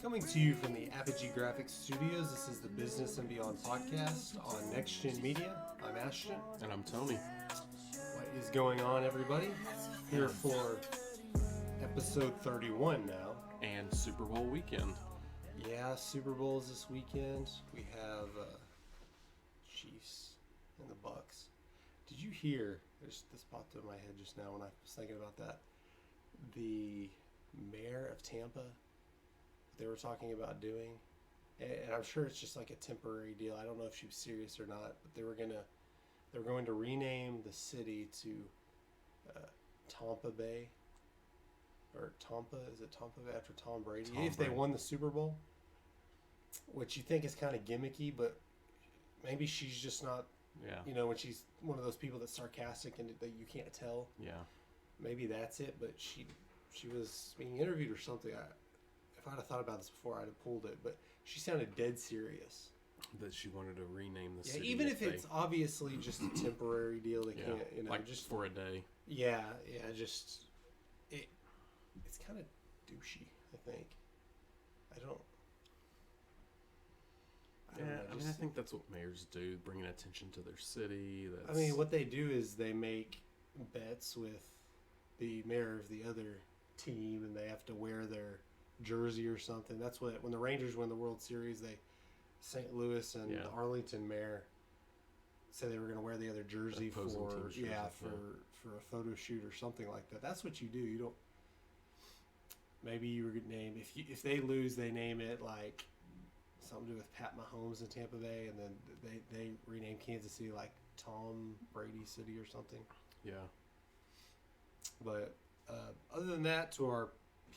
Coming to you from the Apogee Grafix studios, this is the Business and Beyond podcast on Next Gen Media. I'm Ashton. And I'm Tony. What is going on, everybody? Here for episode 31 now. And Super Bowl weekend. Yeah, Super Bowl is this weekend. We have Chiefs and the Bucks. Did you hear, this popped in my head just now when I was thinking about that, the mayor of Tampa, they were talking about doing, and I'm sure it's just like a temporary deal. I don't know if she was serious or not, but they were going to rename the city to Tampa Bay, or Tampa, is it Tampa Bay after Tom Brady? If they won the Super Bowl, which you think is kind of gimmicky, but maybe she's just not, when she's one of those people that's sarcastic and that you can't tell. Yeah. Maybe that's it, but she was being interviewed or something. If I'd have thought about this before, I'd have pulled it. But she sounded dead serious. That she wanted to rename the city. Even if it's obviously just a temporary deal, they can't, like just for a day. Yeah, it's kind of douchey, I think. I don't know, I think that's what mayors do, bringing attention to their city. What they do is they make bets with the mayor of the other team, and they have to wear their jersey or something. That's when the Rangers win the World Series, St. Louis and the Arlington mayor said they were going to wear the other jersey for a photo shoot or something like that. That's what you do. You don't. Maybe you would name if they lose, they name it like something to do with Pat Mahomes in Tampa Bay, and then they rename Kansas City like Tom Brady City or something. Yeah. But other than that, to our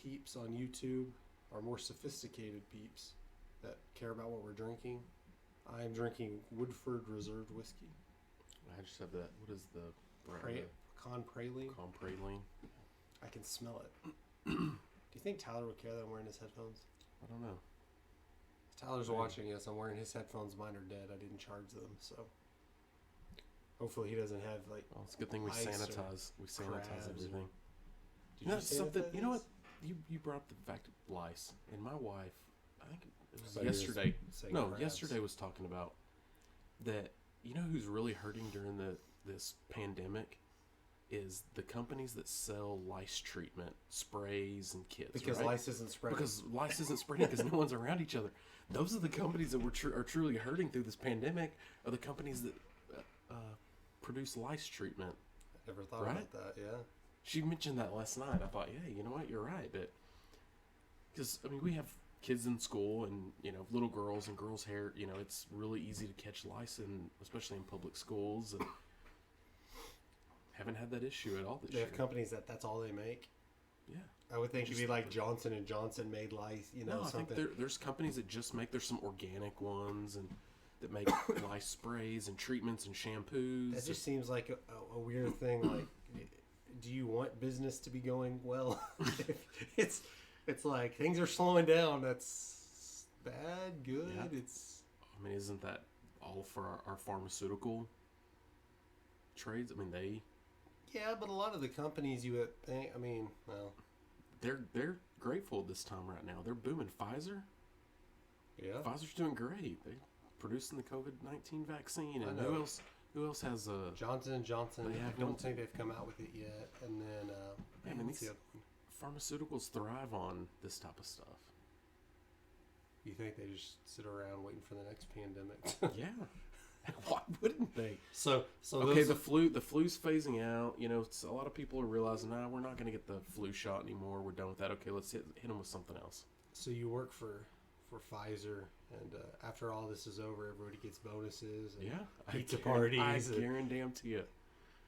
peeps on YouTube, our more sophisticated peeps that care about what we're drinking, I am drinking Woodford Reserve Whiskey. I just have that. What is the brand? Con Praline. Con Praline. I can smell it. Do you think Tyler would care that I'm wearing his headphones? I don't know. If Tyler's watching us, I'm wearing his headphones. Mine are dead. I didn't charge them, so hopefully he doesn't have like. Well, it's a good thing we sanitize. We sanitize everything. You know something. You know what? You brought up the fact of lice, and my wife, I think it was yesterday. Yesterday was talking about that. You know who's really hurting during this pandemic is the companies that sell lice treatment sprays and kits. Because lice isn't spreading. Because lice isn't spreading because no one's around each other. Those are the companies that are truly hurting through this pandemic. Are the companies that produce lice treatment. I never thought about that. Yeah. She mentioned that last night. I thought, yeah, you know what, you're right. But because we have kids in school, and little girls and girls' hair. It's really easy to catch lice, especially in public schools. And haven't had that issue at all this year. They have companies that's all they make. Yeah, I would think it'd be like Johnson and Johnson made lice. No, something. I think there's companies that just make. There's some organic ones and that make lice sprays and treatments and shampoos. That just seems like a weird thing. Like, do you want business to be going well? it's like things are slowing down. That's bad, good. Yeah. Isn't that all for our pharmaceutical trades? they. Yeah, but a lot of the companies you would think. They're grateful this time right now. They're booming. Pfizer. Yeah. Pfizer's doing great. They're producing the COVID-19 vaccine, and who else has a Johnson & Johnson? I don't think they've come out with it yet. And then these pharmaceuticals thrive on this type of stuff. You think they just sit around waiting for the next pandemic? Yeah. Why wouldn't they? So okay, the flu's phasing out. A lot of people are realizing, we're not going to get the flu shot anymore. We're done with that. Okay, let's hit them with something else. So you work for Pfizer, and after all this is over, everybody gets bonuses and pizza parties. I guarantee it.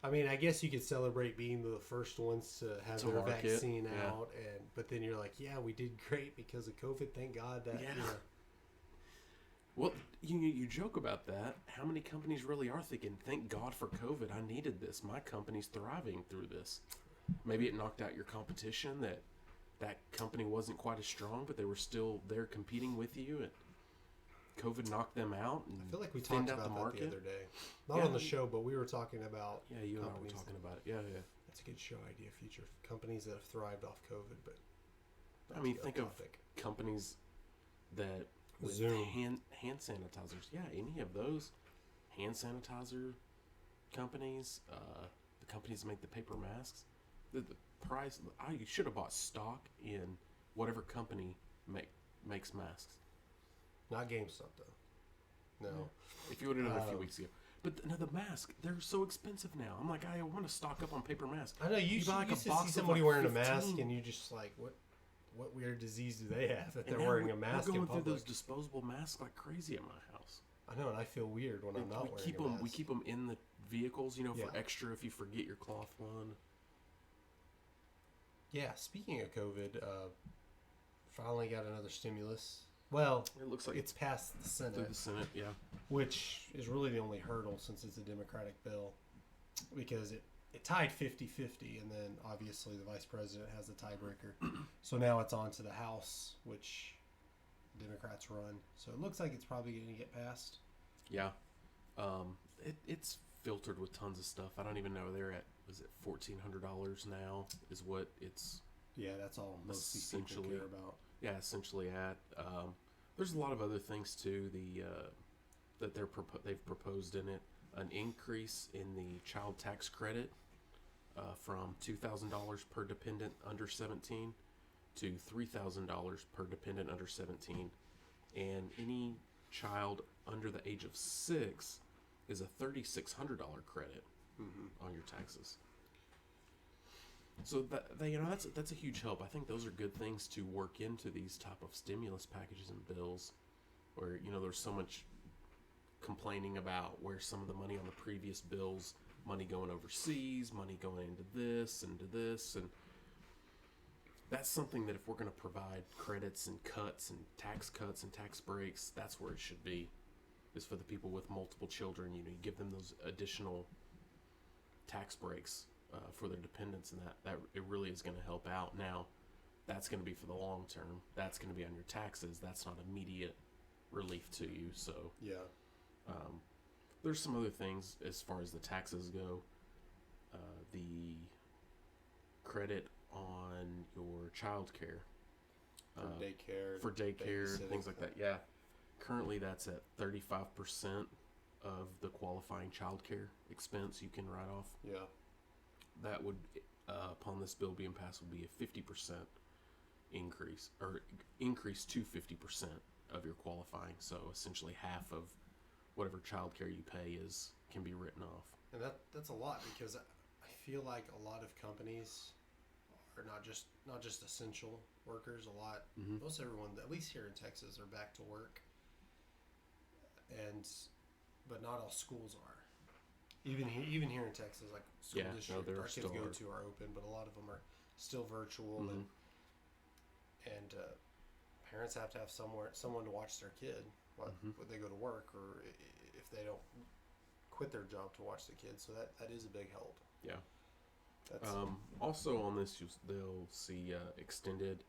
I guess you could celebrate being the first ones to have their vaccine out, but then you're like, we did great because of COVID. Thank God that. Yeah. Well, you joke about that. How many companies really are thinking, thank God for COVID, I needed this. My company's thriving through this. Maybe it knocked out your competition, that company wasn't quite as strong, but they were still there competing with you. And COVID knocked them out. And I feel like we talked about that the other day. Not on the show, but we were talking about you and I were talking about it. Yeah. That's a good show idea, future companies that have thrived off COVID. But think of companies that with Zoom. hand sanitizers. Yeah, any of those hand sanitizer companies, the companies that make the paper masks, the price. I should have bought stock in whatever company makes masks. Not GameStop though. No. Yeah. If you would have done it a few weeks ago. But no, the mask, they're so expensive now. I'm like, I want to stock up on paper masks. I know you buy like used a to box see of somebody like wearing 15. a mask, and you just like, what weird disease do they have that they're And now wearing a mask we're in going public? through those disposable masks like crazy at my house. I know, and I feel weird when I'm not wearing a mask. We keep them in the vehicles, for Yeah. extra if you forget your cloth one. Yeah, speaking of COVID, finally got another stimulus. Well, It looks like it's passed the through Senate, the Senate, yeah. which is really the only hurdle since it's a Democratic bill, because it tied 50-50, and then obviously the vice president has the tiebreaker. So now it's on to the House, which Democrats run. So it looks like it's probably going to get passed. Yeah. It's filtered with tons of stuff. I don't even know. They're at, was it $1,400 now is what it's Yeah, that's all most these people Essentially. care about. essentially at. There's a lot of other things too. That they've proposed in it an increase in the child tax credit from $2,000 per dependent under 17 to $3,000 per dependent under 17, and any child under the age of 6 is a $3,600 credit on your taxes. So that's a huge help. I think those are good things to work into these type of stimulus packages and bills, where there's so much complaining about where some of the money on the previous bills, money going overseas, money going into this, and that's something that if we're going to provide credits and cuts and tax breaks, that's where it should be. Is for the people with multiple children. You give them those additional tax breaks for their dependents, and that it really is going to help out. Now, that's going to be for the long term. That's going to be on your taxes. That's not immediate relief to you. So Yeah. there's some other things as far as the taxes go. The credit on your child care. For daycare. Daycare, things like babysitting. that. Yeah. Currently, that's at 35% of the qualifying child care expense you can write off. Yeah. That would, upon this bill being passed, would be a 50% increase, or increase to 50% of your qualifying. So essentially, half of whatever child care you pay can be written off. And that's a lot, because I feel like a lot of companies are not just essential workers. Most everyone, at least here in Texas, are back to work. But not all schools are. Even here in Texas, like school district, our kids go to are open, but a lot of them are still virtual, and parents have to have someone to watch their kid when they go to work, or if they don't quit their job to watch the kids. So that is a big help. Yeah. That's, also on this, they'll see extended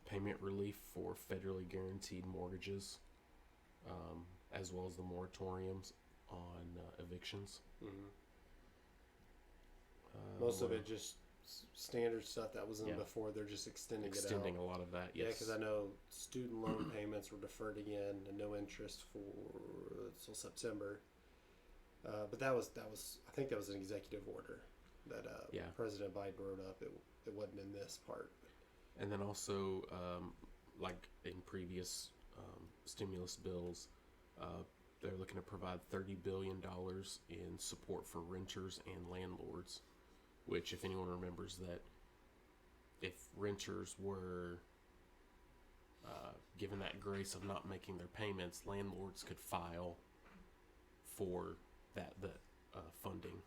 payment relief for federally guaranteed mortgages, as well as the moratoriums on evictions. Most of it just standard stuff that was in before. They're just extending it out. A lot of that. Yes. Yeah, because I know student loan payments were deferred again, and no interest till September. But that was I think that was an executive order that President Biden wrote up. It wasn't in this part. And then also, like in previous stimulus bills, they're looking to provide $30 billion in support for renters and landlords, which, if anyone remembers that, if renters were given that grace of not making their payments, landlords could file for the funding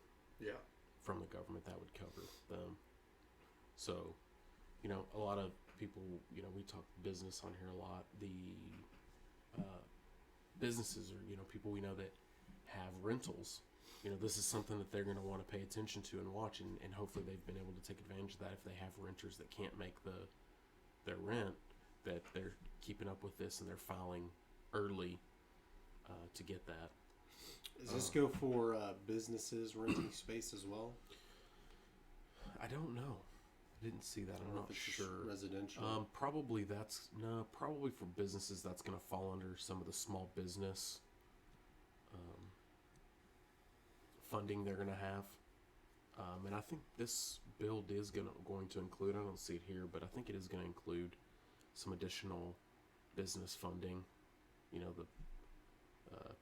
from the government that would cover them. So, a lot of people, we talk business on here a lot. The businesses are, people we know that have rentals. This is something that they're going to want to pay attention to and watch, and hopefully they've been able to take advantage of that. If they have renters that can't make their rent, that they're keeping up with this and they're filing early to get that. Does this go for businesses renting space as well? I don't know. I didn't see that. I don't I'm know not if it's just sure. residential. Probably probably for businesses that's going to fall under some of the small business funding they're going to have. And I think this bill is going to include, I don't see it here, but I think it is going to include some additional business funding, the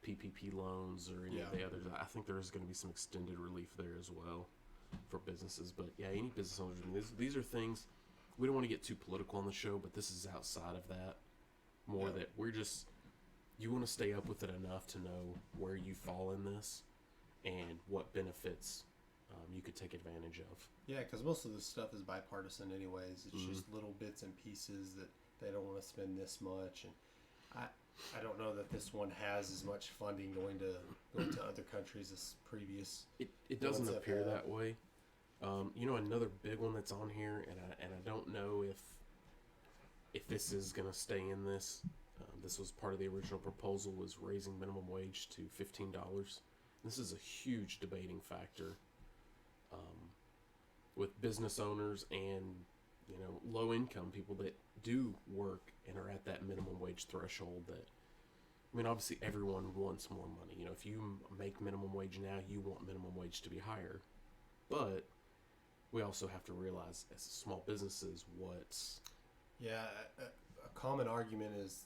PPP loans or any of the others. I think there is going to be some extended relief there as well for businesses. But yeah, any business owners, I mean, these are things, we don't want to get too political on the show, but this is outside of that. More that you want to stay up with it enough to know where you fall in this and what benefits you could take advantage of. Yeah, because most of this stuff is bipartisan anyways. It's just little bits and pieces that they don't want to spend this much. And I don't know that this one has as much funding going to other countries as previous. It doesn't appear that way. Another big one that's on here, and I don't know if this is going to stay in this. This was part of the original proposal, was raising minimum wage to $15. This is a huge debating factor with business owners and low income people that do work and are at that minimum wage threshold. That, I mean, obviously everyone wants more money. If you make minimum wage now, you want minimum wage to be higher, but we also have to realize as small businesses what's a common argument is,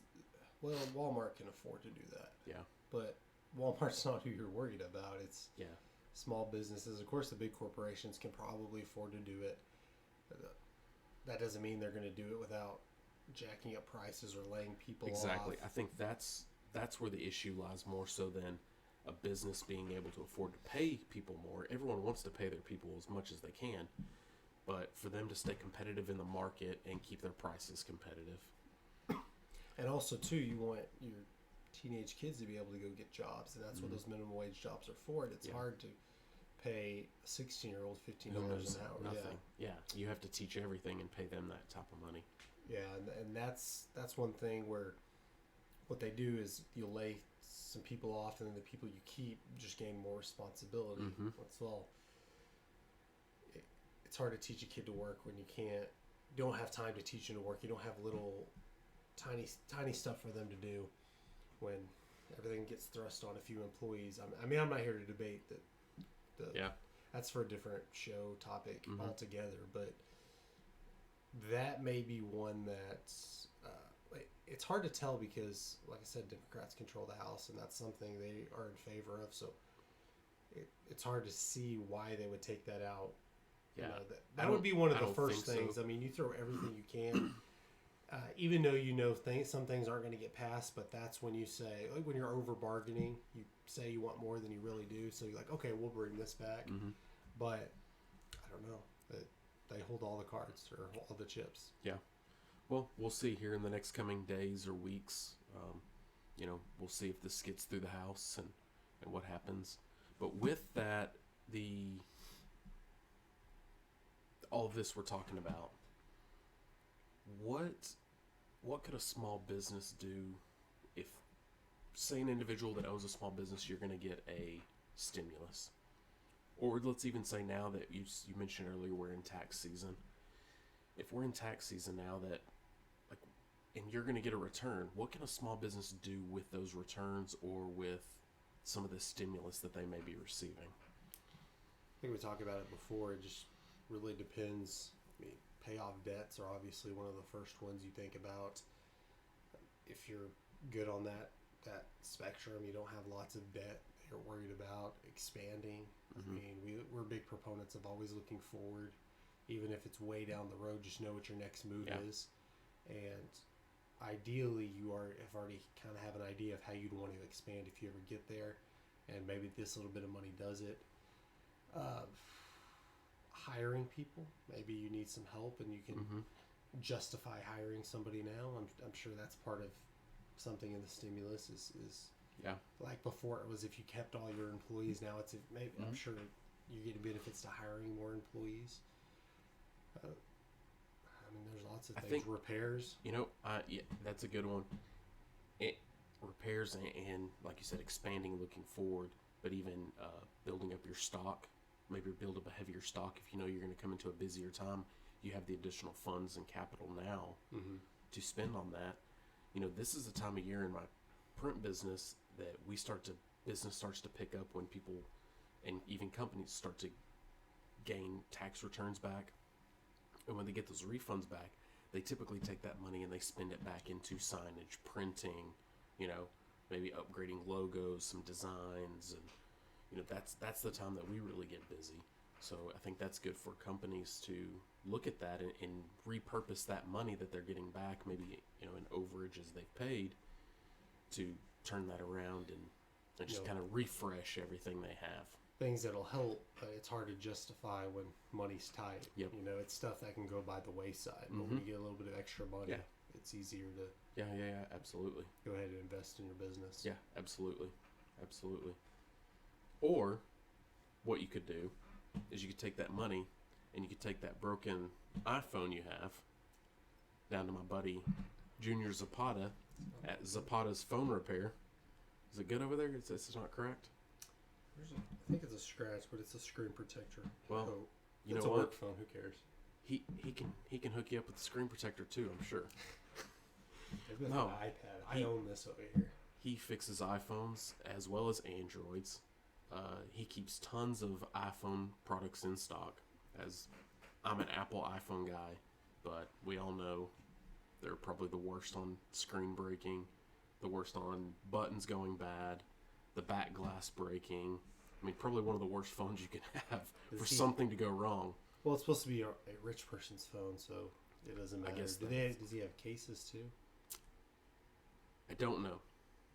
well, Walmart can afford to do that. Yeah. But Walmart's not who you're worried about. It's small businesses. Of course, the big corporations can probably afford to do it. That doesn't mean they're going to do it without jacking up prices or laying people off. Exactly. I think that's where the issue lies, more so than a business being able to afford to pay people more. Everyone wants to pay their people as much as they can, but for them to stay competitive in the market and keep their prices competitive. And also, too, you want your teenage kids to be able to go get jobs, and that's what those minimum wage jobs are for. And it's hard to pay a 16-year-old $15 an hour. Nothing. Yeah, you have to teach everything and pay them that type of money. Yeah, and that's one thing where what they do is you'll lay some people off, and then the people you keep just gain more responsibility. That's all. It's hard to teach a kid to work when you don't have time to teach them to work. You don't have little tiny stuff for them to do when everything gets thrust on a few employees. I mean, I'm not here to debate that. That's for a different show topic altogether. But that may be one that's it's hard to tell because, like I said, Democrats control the House, and that's something they are in favor of. So it's hard to see why they would take that out. Yeah, that would be one of the first things. So. I mean, you throw everything you can. Even though some things aren't going to get passed, but that's when you say, like, when you're over bargaining, you say you want more than you really do. So you're like, okay, we'll bring this back. But I don't know. They hold all the cards or all the chips. Yeah. Well, we'll see here in the next coming days or weeks. We'll see if this gets through the House and what happens. But with that, all of this we're talking about, what could a small business do if, say, an individual that owns a small business, you're going to get a stimulus? Or let's even say now that you mentioned earlier we're in tax season. If we're in tax season now and you're going to get a return, what can a small business do with those returns or with some of the stimulus that they may be receiving? I think we talked about it before. It just really depends. I mean, pay off debts are obviously one of the first ones you think about. If you're good on that spectrum, you don't have lots of debt that you're worried about expanding. I mean, we're big proponents of always looking forward, even if it's way down the road. Just know what your next move is, and ideally you have already kind of have an idea of how you'd want to expand if you ever get there, and maybe this little bit of money does it. Hiring people, maybe you need some help and you can justify hiring somebody now. I'm sure that's part of something in the stimulus is like before it was if you kept all your employees, now it's maybe I'm sure you're getting benefits to hiring more employees. I mean, there's lots of things. Repairs. That's a good one. Repairs and like you said, expanding, looking forward, but even building up your stock. Maybe build up a heavier stock if you know you're going to come into a busier time. you have the additional funds and capital now Mm-hmm. to spend on that. This is the time of year in my print business that business starts to pick up when people and even companies start to gain tax returns back. And when they get those refunds back, they typically take that money and they spend it back into signage, printing, maybe upgrading logos, some designs, and that's the time that we really get busy. So I think that's good for companies to look at that and repurpose that money that they're getting back, maybe in overages they've paid, to turn that around and just kind of refresh everything they have. Things that'll help, but it's hard to justify when money's tight. Yep. It's stuff that can go by the wayside. But when you get a little bit of extra money, it's easier to Yeah, absolutely. go ahead and invest in your business. Yeah, absolutely. Or what you could do is you could take that money and you could take that broken iPhone you have down to my buddy Junior Zapata at Zapata's Phone Repair. Is it good over there? It's not cracked? I think it's a scratch, but it's a screen protector. Well, you it's know a what? work phone. Who cares? He can hook you up with the screen protector too, I'm sure. Maybe with an iPad. I own this over here. He fixes iPhones as well as Androids. He keeps tons of iPhone products in stock. As I'm an Apple iPhone guy, but we all know they're probably the worst on screen breaking, the worst on buttons going bad, the back glass breaking. I mean, probably one of the worst phones you can have for something to go wrong. Well, it's supposed to be a rich person's phone, so it doesn't matter. I guess does he have cases too? I don't know.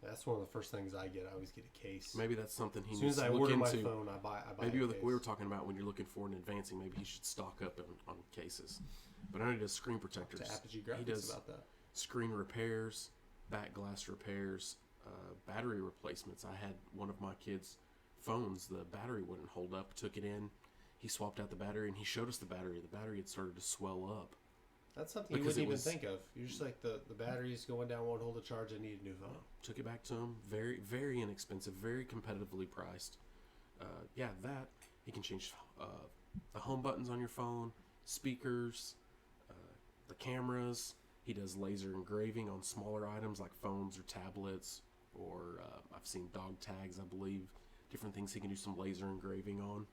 That's one of the first things I get. I always get a case. Maybe that's something he needs to look into. As soon as I order my phone, I buy maybe a like case. we were talking about when you're looking for and advancing, maybe he should stock up on cases. But I know he does screen protectors. To Apogee Grafix he does about that. Screen repairs, back glass repairs, battery replacements. I had one of my kids' phones, the battery wouldn't hold up, took it in, he swapped out the battery, and he showed us the battery. The battery had started to swell up. That's something you wouldn't even think of. You're just like, the battery's going down, won't hold a charge, I need a new phone. Took it back to him. Very, very inexpensive, very competitively priced. That. He can change the home buttons on your phone, speakers, the cameras. He does laser engraving on smaller items like phones or tablets, or I've seen dog tags, I believe. Different things he can do some laser engraving on.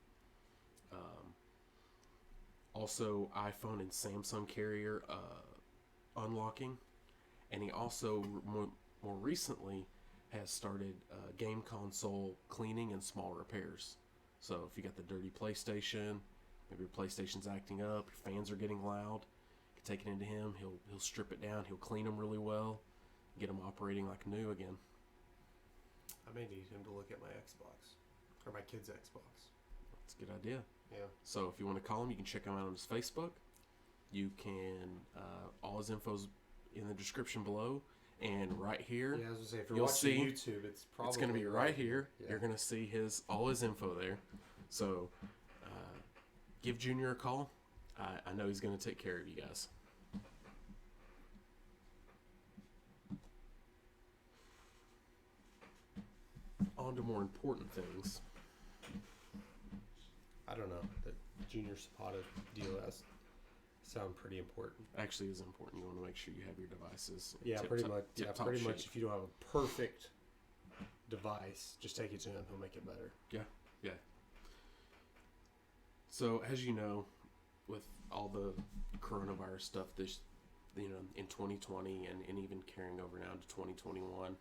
Also, iPhone and Samsung carrier unlocking. And he also, more recently, has started game console cleaning and small repairs. So if you got the dirty PlayStation, maybe your PlayStation's acting up, your fans are getting loud, you can take it into him. He'll strip it down. He'll clean them really well, get them operating like new again. I may need him to look at my Xbox, or my kid's Xbox. That's a good idea. Yeah. So if you want to call him, you can check him out on his Facebook. You can, all his info's in the description below. And right here, yeah, I was gonna say, if you're watching YouTube, it's going to be right here. Yeah. You're going to see all his info there. So give Junior a call. I know he's going to take care of you guys. On to more important things. I don't know. The Junior Zapata deal has sound pretty important. Actually, is important. You want to make sure you have your devices. Pretty much. Yeah, pretty much. If you don't have a perfect device, just take it to him. He'll make it better. Yeah. So, as you know, with all the coronavirus stuff, this, in 2020 and even carrying over now to 2021,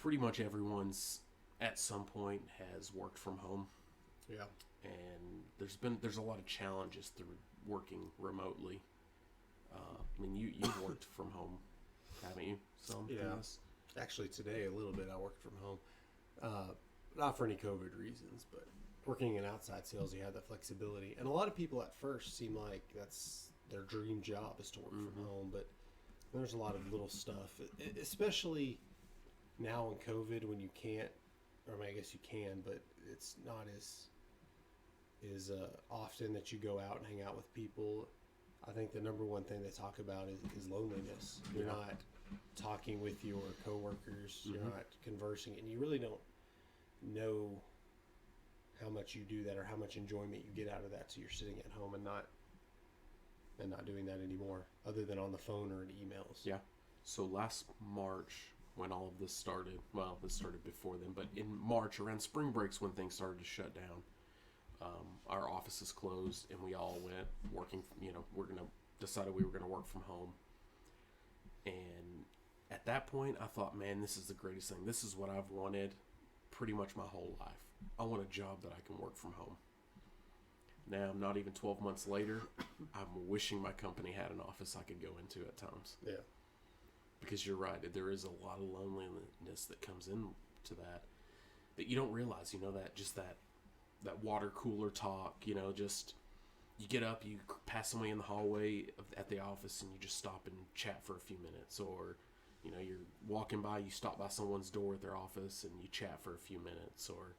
pretty much everyone's at some point has worked from home. Yeah. And there's a lot of challenges through working remotely. I mean, you've worked from home, haven't you? Some. Yeah. Actually, today a little bit I worked from home. Not for any COVID reasons, but working in outside sales, you have that flexibility. And a lot of people at first seem like that's their dream job is to work from home, but there's a lot of little stuff, especially now in COVID when you can't, or I guess you can, but it's not as often that you go out and hang out with people. I think the number one thing they talk about is loneliness. You're not talking with your coworkers, you're not conversing, and you really don't know how much you do that or how much enjoyment you get out of that. So you're sitting at home and not and not doing that anymore, other than on the phone or in emails. Yeah. So last March, when all of this started, well, this started before then, but in March, around spring breaks, when things started to shut down, our offices closed, and we all went working. Decided we were gonna work from home. And at that point, I thought, man, this is the greatest thing. This is what I've wanted pretty much my whole life. I want a job that I can work from home. Now, not even 12 months later, I'm wishing my company had an office I could go into at times. Yeah. Because you're right, there is a lot of loneliness that comes into that you don't realize, that water cooler talk, just you get up, you pass somebody in the hallway at the office, and you just stop and chat for a few minutes. Or, you're walking by, you stop by someone's door at their office, and you chat for a few minutes. Or,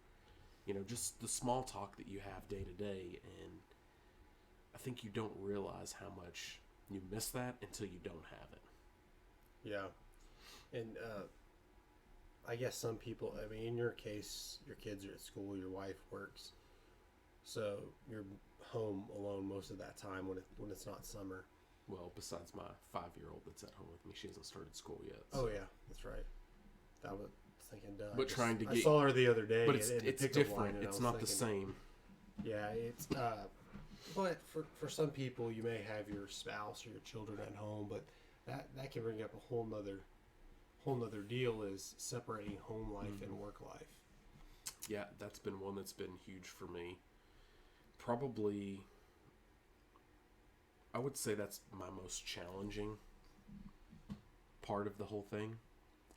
just the small talk that you have day to day. And I think you don't realize how much you miss that until you don't have it. Yeah. And I guess some people, in your case, your kids are at school, your wife works, so you're home alone most of that time when it's not summer. Well, besides my 5-year-old that's at home with me, she hasn't started school yet. So. Oh yeah, that's right. That was thinking. But trying to get, I saw her the other day. But it's different. It's not the same. Yeah, it's. But for some people, you may have your spouse or your children at home, but that can bring up a whole nother deal, is separating home life and work life. Yeah, that's been one that's been huge for me. Probably, I would say that's my most challenging part of the whole thing,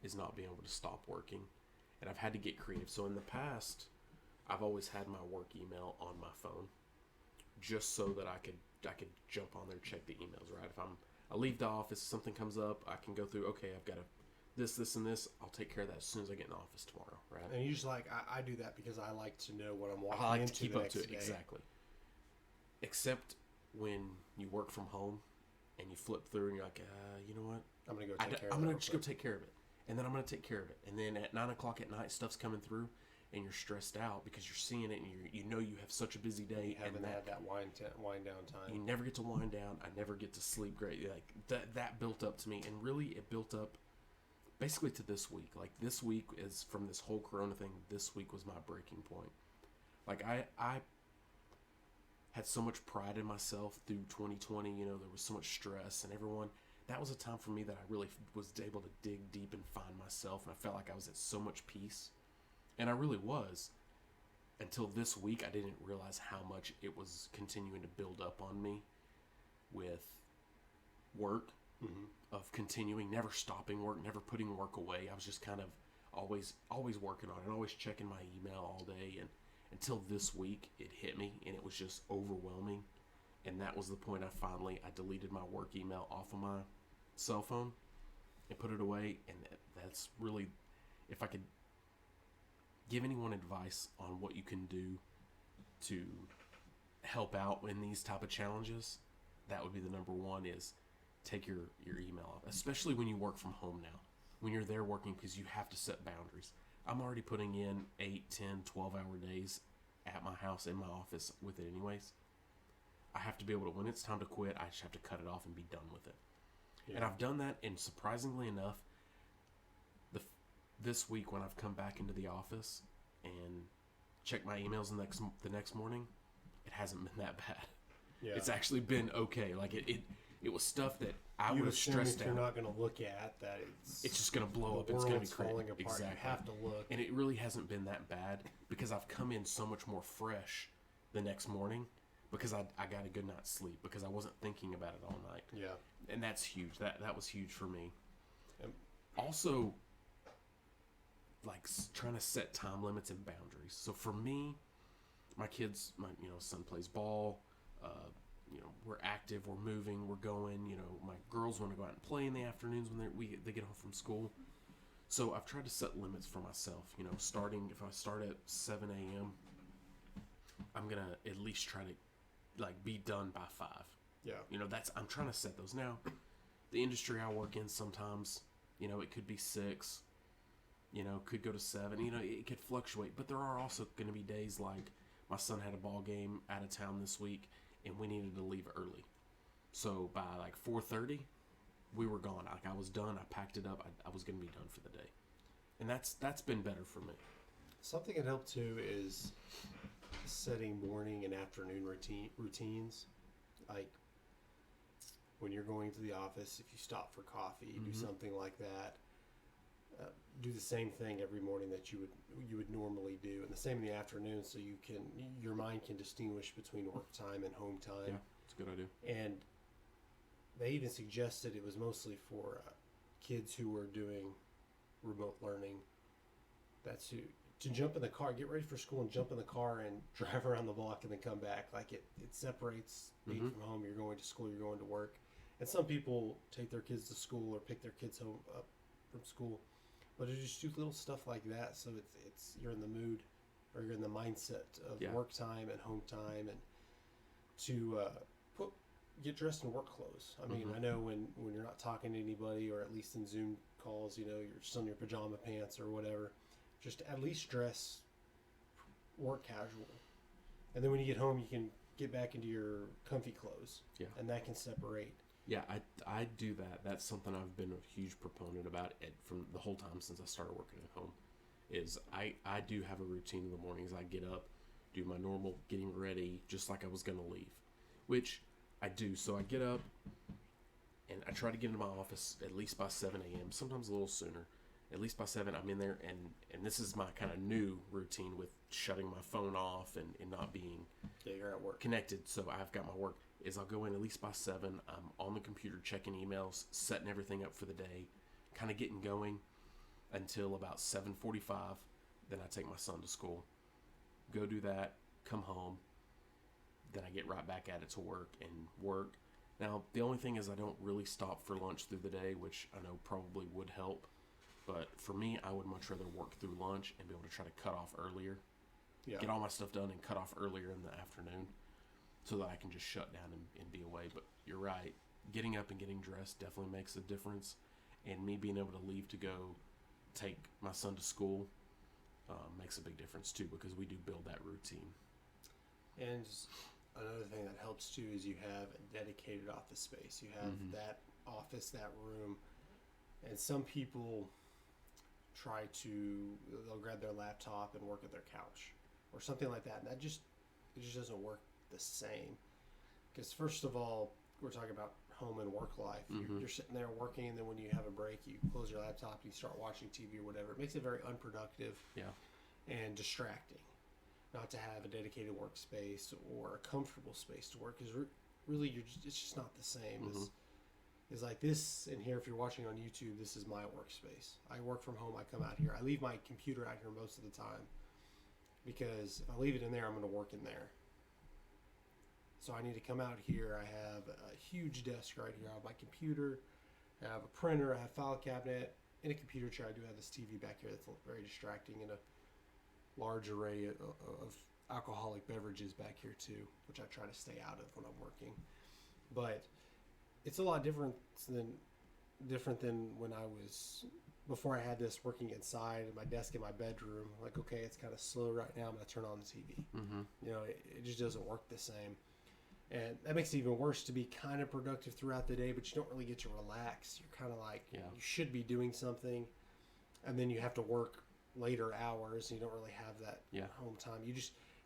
is not being able to stop working. And I've had to get creative. So in the past, I've always had my work email on my phone, just so that I could jump on there and check the emails, right? If I leave the office, something comes up, I can go through, okay, I've got this, and this. I'll take care of that as soon as I get in the office tomorrow, right? And you just I do that because I like to know what I'm walking into. I like to keep the up next to it, day. exactly. Except when you work from home and you flip through and you're like, you know what? I'm going to go take care of it. I'm going to just go take care of it. And then I'm going to take care of it. And then at 9 o'clock at night, stuff's coming through, and you're stressed out because you're seeing it, and you have such a busy day. You haven't had that wind down time. You never get to wind down. I never get to sleep great. Like that built up to me, and really it built up basically to this week. Like this week is from this whole Corona thing. This week was my breaking point. Like I had so much pride in myself through 2020. There was so much stress, and that was a time for me that I really was able to dig deep and find myself, and I felt like I was at so much peace. And I really was. Until this week, I didn't realize how much it was continuing to build up on me with work, of continuing, never stopping work, never putting work away. I was just kind of always working on it, and always checking my email all day. And until this week, it hit me, and it was just overwhelming. And that was the point I deleted my work email off of my cell phone and put it away. And that's really, if I could give anyone advice on what you can do to help out in these type of challenges, that would be the number one, is take your email off, especially when you work from home now, when you're there working, because you have to set boundaries. I'm already putting in 8, 10, 12-hour days at my house, in my office with it anyways. I have to be able to, when it's time to quit, I just have to cut it off and be done with it. Yeah. And I've done that, and surprisingly enough, this week when I've come back into the office and checked my emails the next morning, it hasn't been that bad. Yeah. It's actually been okay. Like it was stuff that I would have stressed out. You're not going to look at that. It's just going to blow up. It's going to be falling apart. Exactly. You have to look. And it really hasn't been that bad because I've come in so much more fresh the next morning, because I got a good night's sleep, because I wasn't thinking about it all night. Yeah. And that's huge. That was huge for me. Also, like trying to set time limits and boundaries. So for me, my kids, my son plays ball. We're active. We're moving. We're going. My girls want to go out and play in the afternoons when they get home from school. So I've tried to set limits for myself. Starting, if I start at 7 a.m., I'm gonna at least try to be done by 5. Yeah. I'm trying to set those. Now, the industry I work in, sometimes it could be 6. Could go to 7. It could fluctuate. But there are also going to be days like my son had a ball game out of town this week, and we needed to leave early. So by like 4:30, we were gone. Like I was done. I packed it up. I was going to be done for the day. And that's been better for me. Something that helped too is setting morning and afternoon routines. Like when you're going to the office, if you stop for coffee, do something like that. Do the same thing every morning that you would normally do, and the same in the afternoon, so your mind can distinguish between work time and home time. Yeah, it's a good idea. And they even suggested it was mostly for kids who were doing remote learning. That's who to jump in the car, get ready for school, and jump in the car and drive around the block and then come back. Like it separates being from home. You're going to school, you're going to work, and some people take their kids to school or pick their kids home up from school. But to just do little stuff like that, so it's you're in the mood, or you're in the mindset of work time and home time, and to get dressed in work clothes. I mean, I know when you're not talking to anybody, or at least in Zoom calls, you're still in your pajama pants or whatever. Just at least dress work casual, and then when you get home, you can get back into your comfy clothes. Yeah, and that can separate. Yeah, I do that. That's something I've been a huge proponent about from the whole time since I started working at home. Is I do have a routine in the mornings. I get up, do my normal getting ready, just like I was going to leave, which I do. So I get up, and I try to get into my office at least by 7 a.m., sometimes a little sooner. At least by 7, I'm in there, and this is my kind of new routine with shutting my phone off and not being you're at work connected. So I've got my work. Is I'll go in at least by 7. I'm on the computer checking emails, setting everything up for the day, kind of getting going until about 7:45. Then I take my son to school, go do that, come home. Then I get right back at it to work and work. Now, the only thing is I don't really stop for lunch through the day, which I know probably would help. But for me, I would much rather work through lunch and be able to try to cut off earlier. Yeah. Get all my stuff done and cut off earlier in the afternoon so that I can just shut down and be away. But you're right. Getting up and getting dressed definitely makes a difference. And me being able to leave to go take my son to school makes a big difference too, because we do build that routine. And another thing that helps too is you have a dedicated office space. You have that office, that room. And some people they'll grab their laptop and work at their couch or something like that. And it just doesn't work the same. Because first of all, we're talking about home and work life. You're sitting there working, and then when you have a break, you close your laptop and you start watching TV or whatever. It makes it very unproductive and distracting not to have a dedicated workspace or a comfortable space to work. Because really, it's just not the same. Is like this in here. If you're watching on YouTube, this is my workspace. I work from home. I come out here. I leave my computer out here most of the time because if I leave it in there, I'm going to work in there. So I need to come out here. I have a huge desk right here. I have my computer. I have a printer. I have file cabinet. In a computer chair, I do have this TV back here that's very distracting, and a large array of alcoholic beverages back here too, which I try to stay out of when I'm working. But it's a lot different than when I was before I had this working inside my desk in my bedroom. Like, okay, it's kind of slow right now. I'm going to turn on the TV. It just doesn't work the same. And that makes it even worse to be kind of productive throughout the day, but you don't really get to relax. You're kind of like, you should be doing something, and then you have to work later hours, and you don't really have that home time.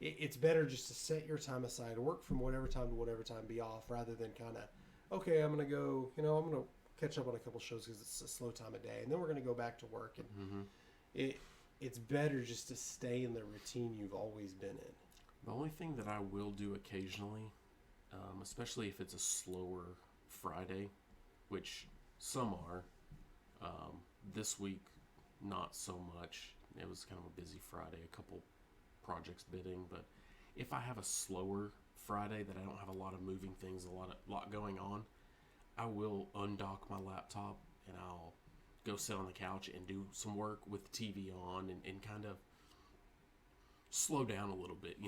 It's better just to set your time aside, work from whatever time to whatever time, be off, rather than kind of, okay, I'm going to go, I'm going to catch up on a couple shows because it's a slow time of day, and then we're going to go back to work. And it's better just to stay in the routine you've always been in. The only thing that I will do occasionally, especially if it's a slower Friday, which some are, this week not so much. It was kind of a busy Friday, a couple projects bidding, but if I have a slower Friday that I don't have a lot of moving things, a lot going on, I will undock my laptop and I'll go sit on the couch and do some work with the TV on and kind of slow down a little bit,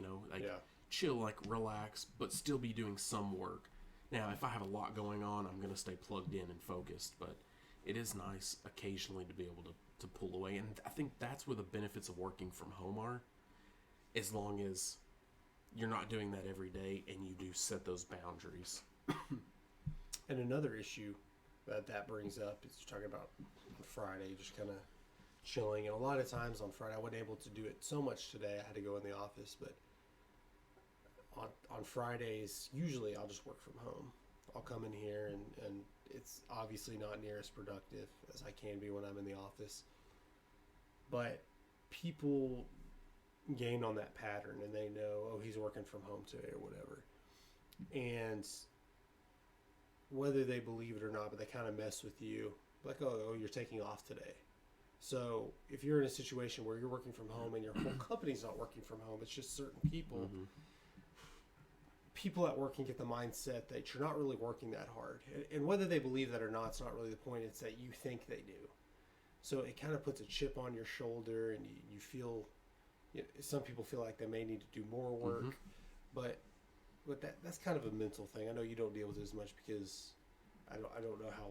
chill, like relax, but still be doing some work. Now, if I have a lot going on, I'm going to stay plugged in and focused, but it is nice occasionally to be able to pull away. And I think that's where the benefits of working from home are, as long as you're not doing that every day and you do set those boundaries. And another issue that brings up is you're talking about on Friday, just kind of chilling. And a lot of times on Friday, I wasn't able to do it so much today. I had to go in the office, but on Fridays, usually I'll just work from home. I'll come in here and it's obviously not near as productive as I can be when I'm in the office. But people gain on that pattern and they know, oh, he's working from home today or whatever. And whether they believe it or not, but they kind of mess with you. Like, oh, you're taking off today. So if you're in a situation where you're working from home and your whole company's not working from home, it's just certain people. Mm-hmm. People at work can get the mindset that you're not really working that hard. And whether they believe that or not, it's not really the point. It's that you think they do. So it kind of puts a chip on your shoulder and you feel, some people feel like they may need to do more work. Mm-hmm. But that's kind of a mental thing. I know you don't deal with it as much because I don't know how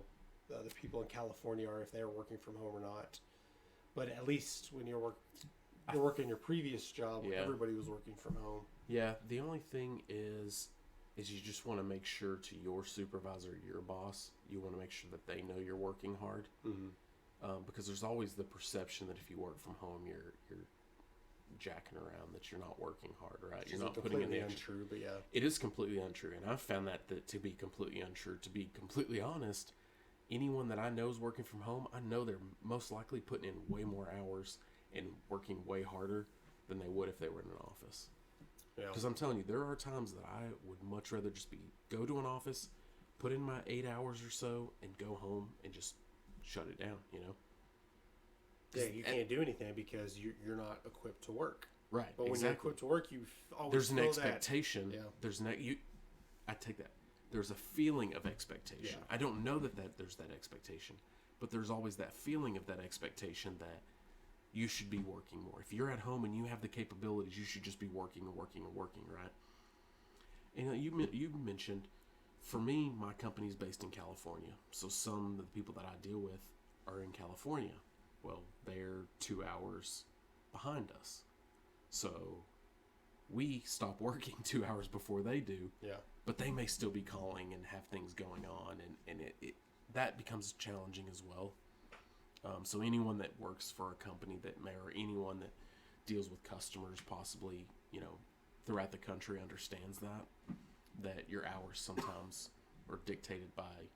the other people in California are, if they're working from home or not. But at least when you're working your previous job, where everybody was working from home. Yeah, the only thing is you just want to make sure to your supervisor, your boss, you want to make sure that they know you're working hard. Mm-hmm. Because there's always the perception that if you work from home, you're jacking around, that you're not working hard, right? You're not putting in the extra. Untrue, but yeah. It is completely untrue, and I've found that to be completely untrue. To be completely honest, anyone that I know is working from home, I know they're most likely putting in way more hours and working way harder than they would if they were in an office. Because I'm telling you, there are times that I would much rather just go to an office, put in my 8 hours or so, and go home and just shut it down, Yeah, you can't do anything because you're not equipped to work. Right, but when you're equipped to work, you always there's an feel expectation. That. Yeah. There's I take that. There's a feeling of expectation. Yeah. I don't know that there's that expectation, but there's always that feeling of that expectation that you should be working more. If you're at home and you have the capabilities, you should just be working and working and working, right? And you mentioned, for me, my company's based in California, so some of the people that I deal with are in California. Well, they're 2 hours behind us, so we stop working 2 hours before they do. Yeah. But they may still be calling and have things going on, and it that becomes challenging as well. So anyone that works for a company or anyone that deals with customers possibly, throughout the country understands that your hours sometimes are dictated by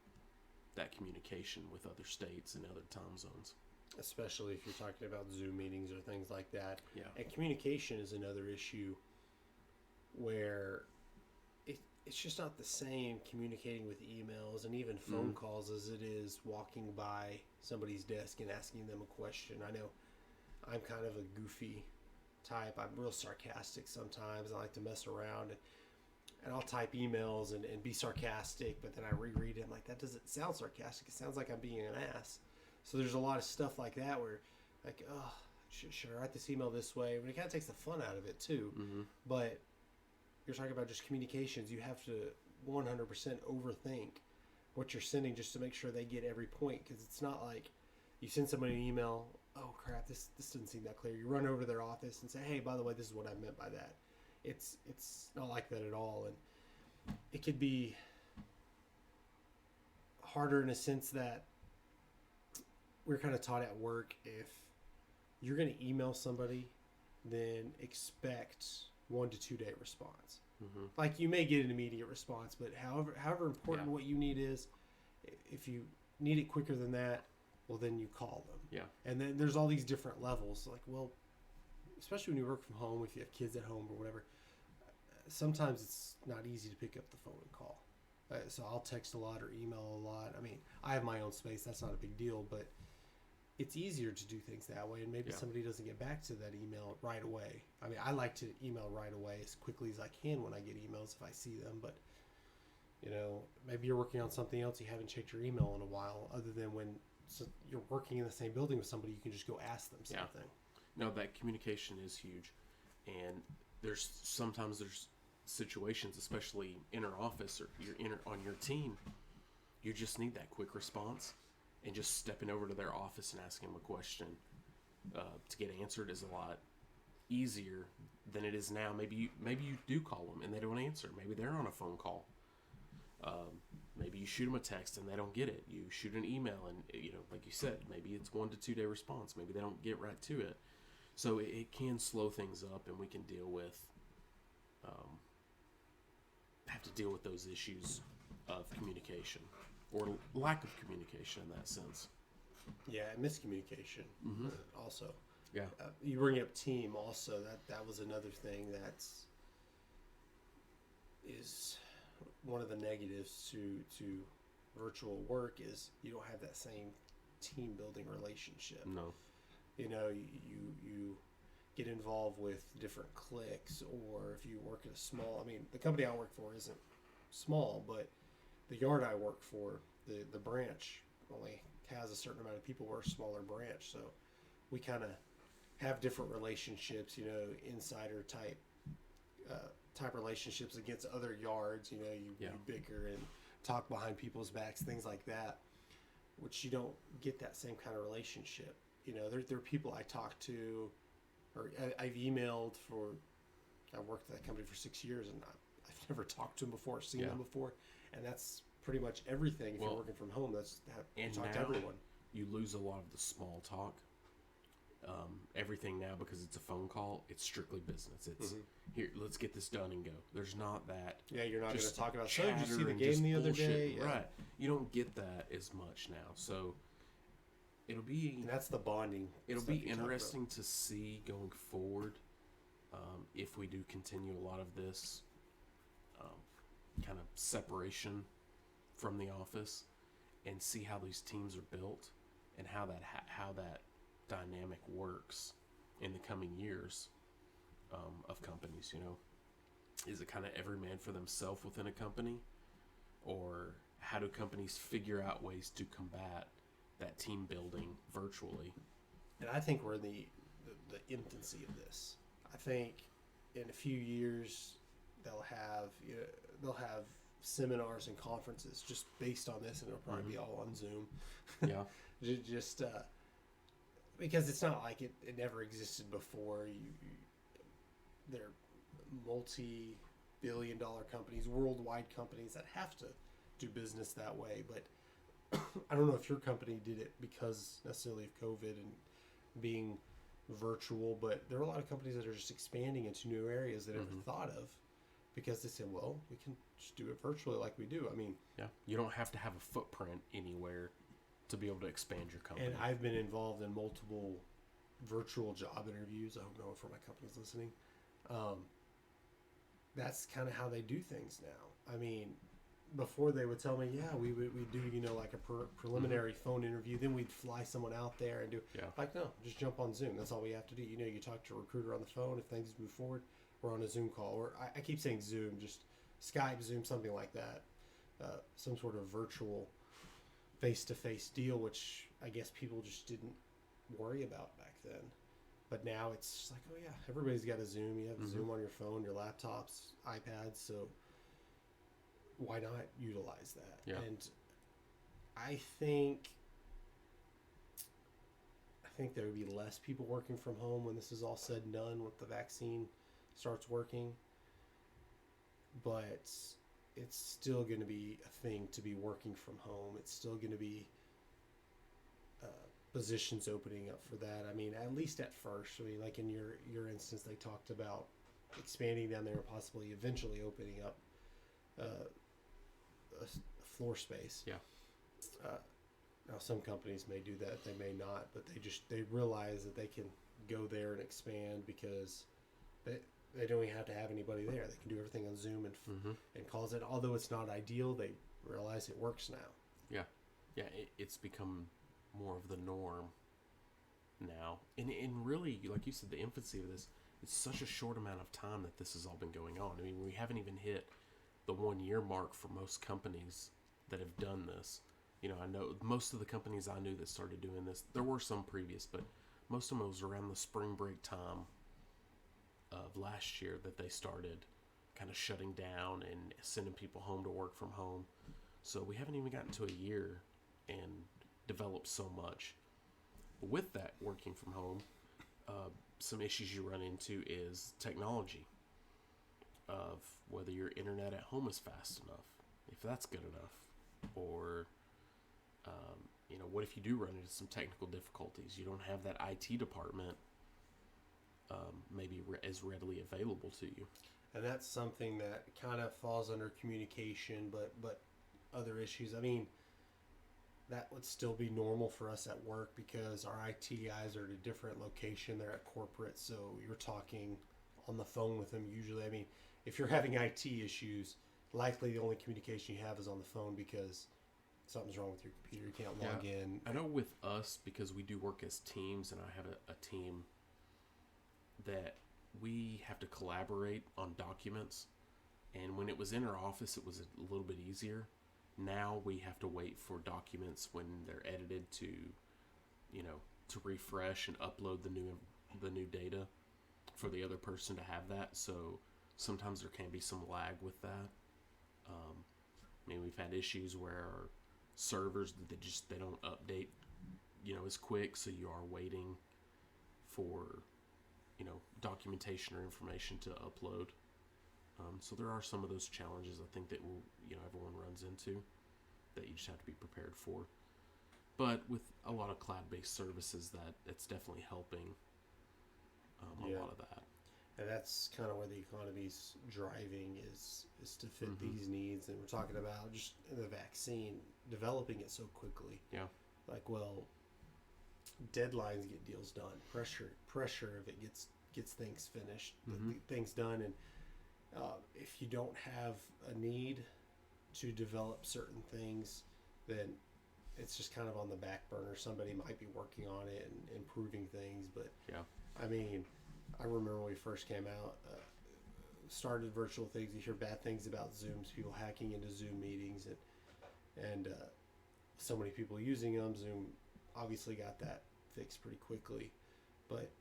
that communication with other states and other time zones. Especially if you're talking about Zoom meetings or things like that. Yeah. And communication is another issue where it's just not the same communicating with emails and even phone calls as it is walking by somebody's desk and asking them a question. I know I'm kind of a goofy type. I'm real sarcastic sometimes. I like to mess around and I'll type emails and be sarcastic, but then I reread it. I'm like, that doesn't sound sarcastic. It sounds like I'm being an ass. So there's a lot of stuff like that where like, oh, should I write this email this way? But it kind of takes the fun out of it too. Mm-hmm. But you're talking about just communications. You have to 100% overthink what you're sending just to make sure they get every point. Because it's not like you send somebody an email, oh crap, this doesn't seem that clear. You run over to their office and say, hey, by the way, this is what I meant by that. It's not like that at all. And it could be harder in a sense that we're kind of taught at work, if you're going to email somebody, then expect 1 to 2 day response. Mm-hmm. Like, you may get an immediate response, but however important what you need is, if you need it quicker than that, well, then you call them. Yeah. And then there's all these different levels. Like, well, especially when you work from home, if you have kids at home or whatever, sometimes it's not easy to pick up the phone and call. So I'll text a lot or email a lot. I mean, I have my own space. That's not a big deal, but it's easier to do things that way, and maybe somebody doesn't get back to that email right away. I mean, I like to email right away as quickly as I can when I get emails if I see them, but maybe you're working on something else, you haven't checked your email in a while, other than when you're working in the same building with somebody, you can just go ask them something. No, that communication is huge, and sometimes there's situations, especially in our office or on your team, you just need that quick response. And just stepping over to their office and asking them a question to get answered is a lot easier than it is now. Maybe you do call them and they don't answer. Maybe they're on a phone call. Maybe you shoot them a text and they don't get it. You shoot an email and, like you said, maybe it's 1 to 2 day response. Maybe they don't get right to it. So it can slow things up, and we can have to deal with those issues of communication or lack of communication in that sense. Yeah, miscommunication also. Yeah. You bring up team also. That was another thing is one of the negatives to virtual work is you don't have that same team building relationship. No. You get involved with different cliques, or if you work at a small, the company I work for isn't small, but the yard I work for, the branch only has a certain amount of people. We're a smaller branch, so we kind of have different relationships, insider type relationships against other yards. You bicker and talk behind people's backs, things like that, which you don't get that same kind of relationship. There are people I talk to, or I've emailed for. I worked at that company for 6 years, and I've never talked to them before, seen them before, and that's pretty much everything. If you're working from home, that's how you talk to everyone. You lose a lot of the small talk. Everything now, because it's a phone call, it's strictly business. It's here, let's get this done and go. There's not that. Yeah, you're not going to talk about. So did you see the game the other day? Yeah. Right. You don't get that as much now. So it'll be. And that's the bonding. It'll be interesting to see going forward if we do continue a lot of this kind of separation from the office, and see how these teams are built and how that dynamic works in the coming years of companies. Is it kind of every man for themselves within a company, or how do companies figure out ways to combat that team building virtually? And I think we're in the infancy of this. I think in a few years they'll have seminars and conferences just based on this, and it'll probably be all on Zoom. Yeah. Just because it's not like it never existed before. They're multi-billion-dollar companies, worldwide companies that have to do business that way. But I don't know if your company did it because necessarily of COVID and being virtual, but there are a lot of companies that are just expanding into new areas they never thought of, because they said, well, we can just do it virtually like we do. Yeah, you don't have to have a footprint anywhere to be able to expand your company. And I've been involved in multiple virtual job interviews. I don't know if my company's listening. That's kind of how they do things now. Before they would tell me, yeah, we do, like a preliminary phone interview. Then we'd fly someone out there and do, no, just jump on Zoom. That's all we have to do. You talk to a recruiter on the phone. If things move forward, we're on a Zoom call. Or I keep saying Zoom, just Skype, Zoom, something like that. Some sort of virtual face-to-face deal, which I guess people just didn't worry about back then. But now it's just like, oh yeah, everybody's got a Zoom. You have Zoom on your phone, your laptops, iPads, so why not utilize that? Yeah. And I think there would be less people working from home when this is all said and done, when the vaccine starts working. But it's still going to be a thing to be working from home. It's still going to be positions opening up for that. At least at first. Like in your instance, they talked about expanding down there and possibly eventually opening up a floor space. Yeah. Now some companies may do that, they may not, but they realize that they can go there and expand because they don't even have to have anybody there. They can do everything on Zoom and calls it. Although it's not ideal, they realize it works now. Yeah, it's become more of the norm now. And really, like you said, the infancy of this, it's such a short amount of time that this has all been going on. We haven't even hit the 1 year mark for most companies that have done this. I know most of the companies I knew that started doing this, there were some previous, but most of them was around the spring break time of last year that they started kind of shutting down and sending people home to work from home. So we haven't even gotten to a year and developed so much. With that working from home, some issues you run into is technology, of whether your internet at home is fast enough, if that's good enough. or what if you do run into some technical difficulties? You don't have that IT department maybe as readily available to you. And that's something that kind of falls under communication, but other issues. I mean, that would still be normal for us at work because our IT guys are at a different location. They're at corporate, so you're talking on the phone with them usually. I mean, if you're having IT issues, likely the only communication you have is on the phone because something's wrong with your computer. You can't log in. I know with us, because we do work as teams, and I have a team that we have to collaborate on documents. And when it was in our office, it was a little bit easier. Now we have to wait for documents when they're edited to refresh and upload the new data for the other person to have that. So sometimes there can be some lag with that. We've had issues where our servers, they don't update as quick, so you are waiting for documentation or information to upload. So there are some of those challenges I think that everyone runs into that you just have to be prepared for. But with a lot of cloud-based services, it's definitely helping a lot of that. And that's kind of where the economy's driving is to fit these needs. And we're talking about just the vaccine, developing it so quickly. Yeah. Like, well, deadlines get deals done. Pressure if it gets things finished, things done. And if you don't have a need to develop certain things, then it's just kind of on the back burner. Somebody might be working on it and improving things. But, I mean, I remember when we first came out, started virtual things. You hear bad things about Zooms, people hacking into Zoom meetings, and so many people using them. Zoom obviously got that fixed pretty quickly. But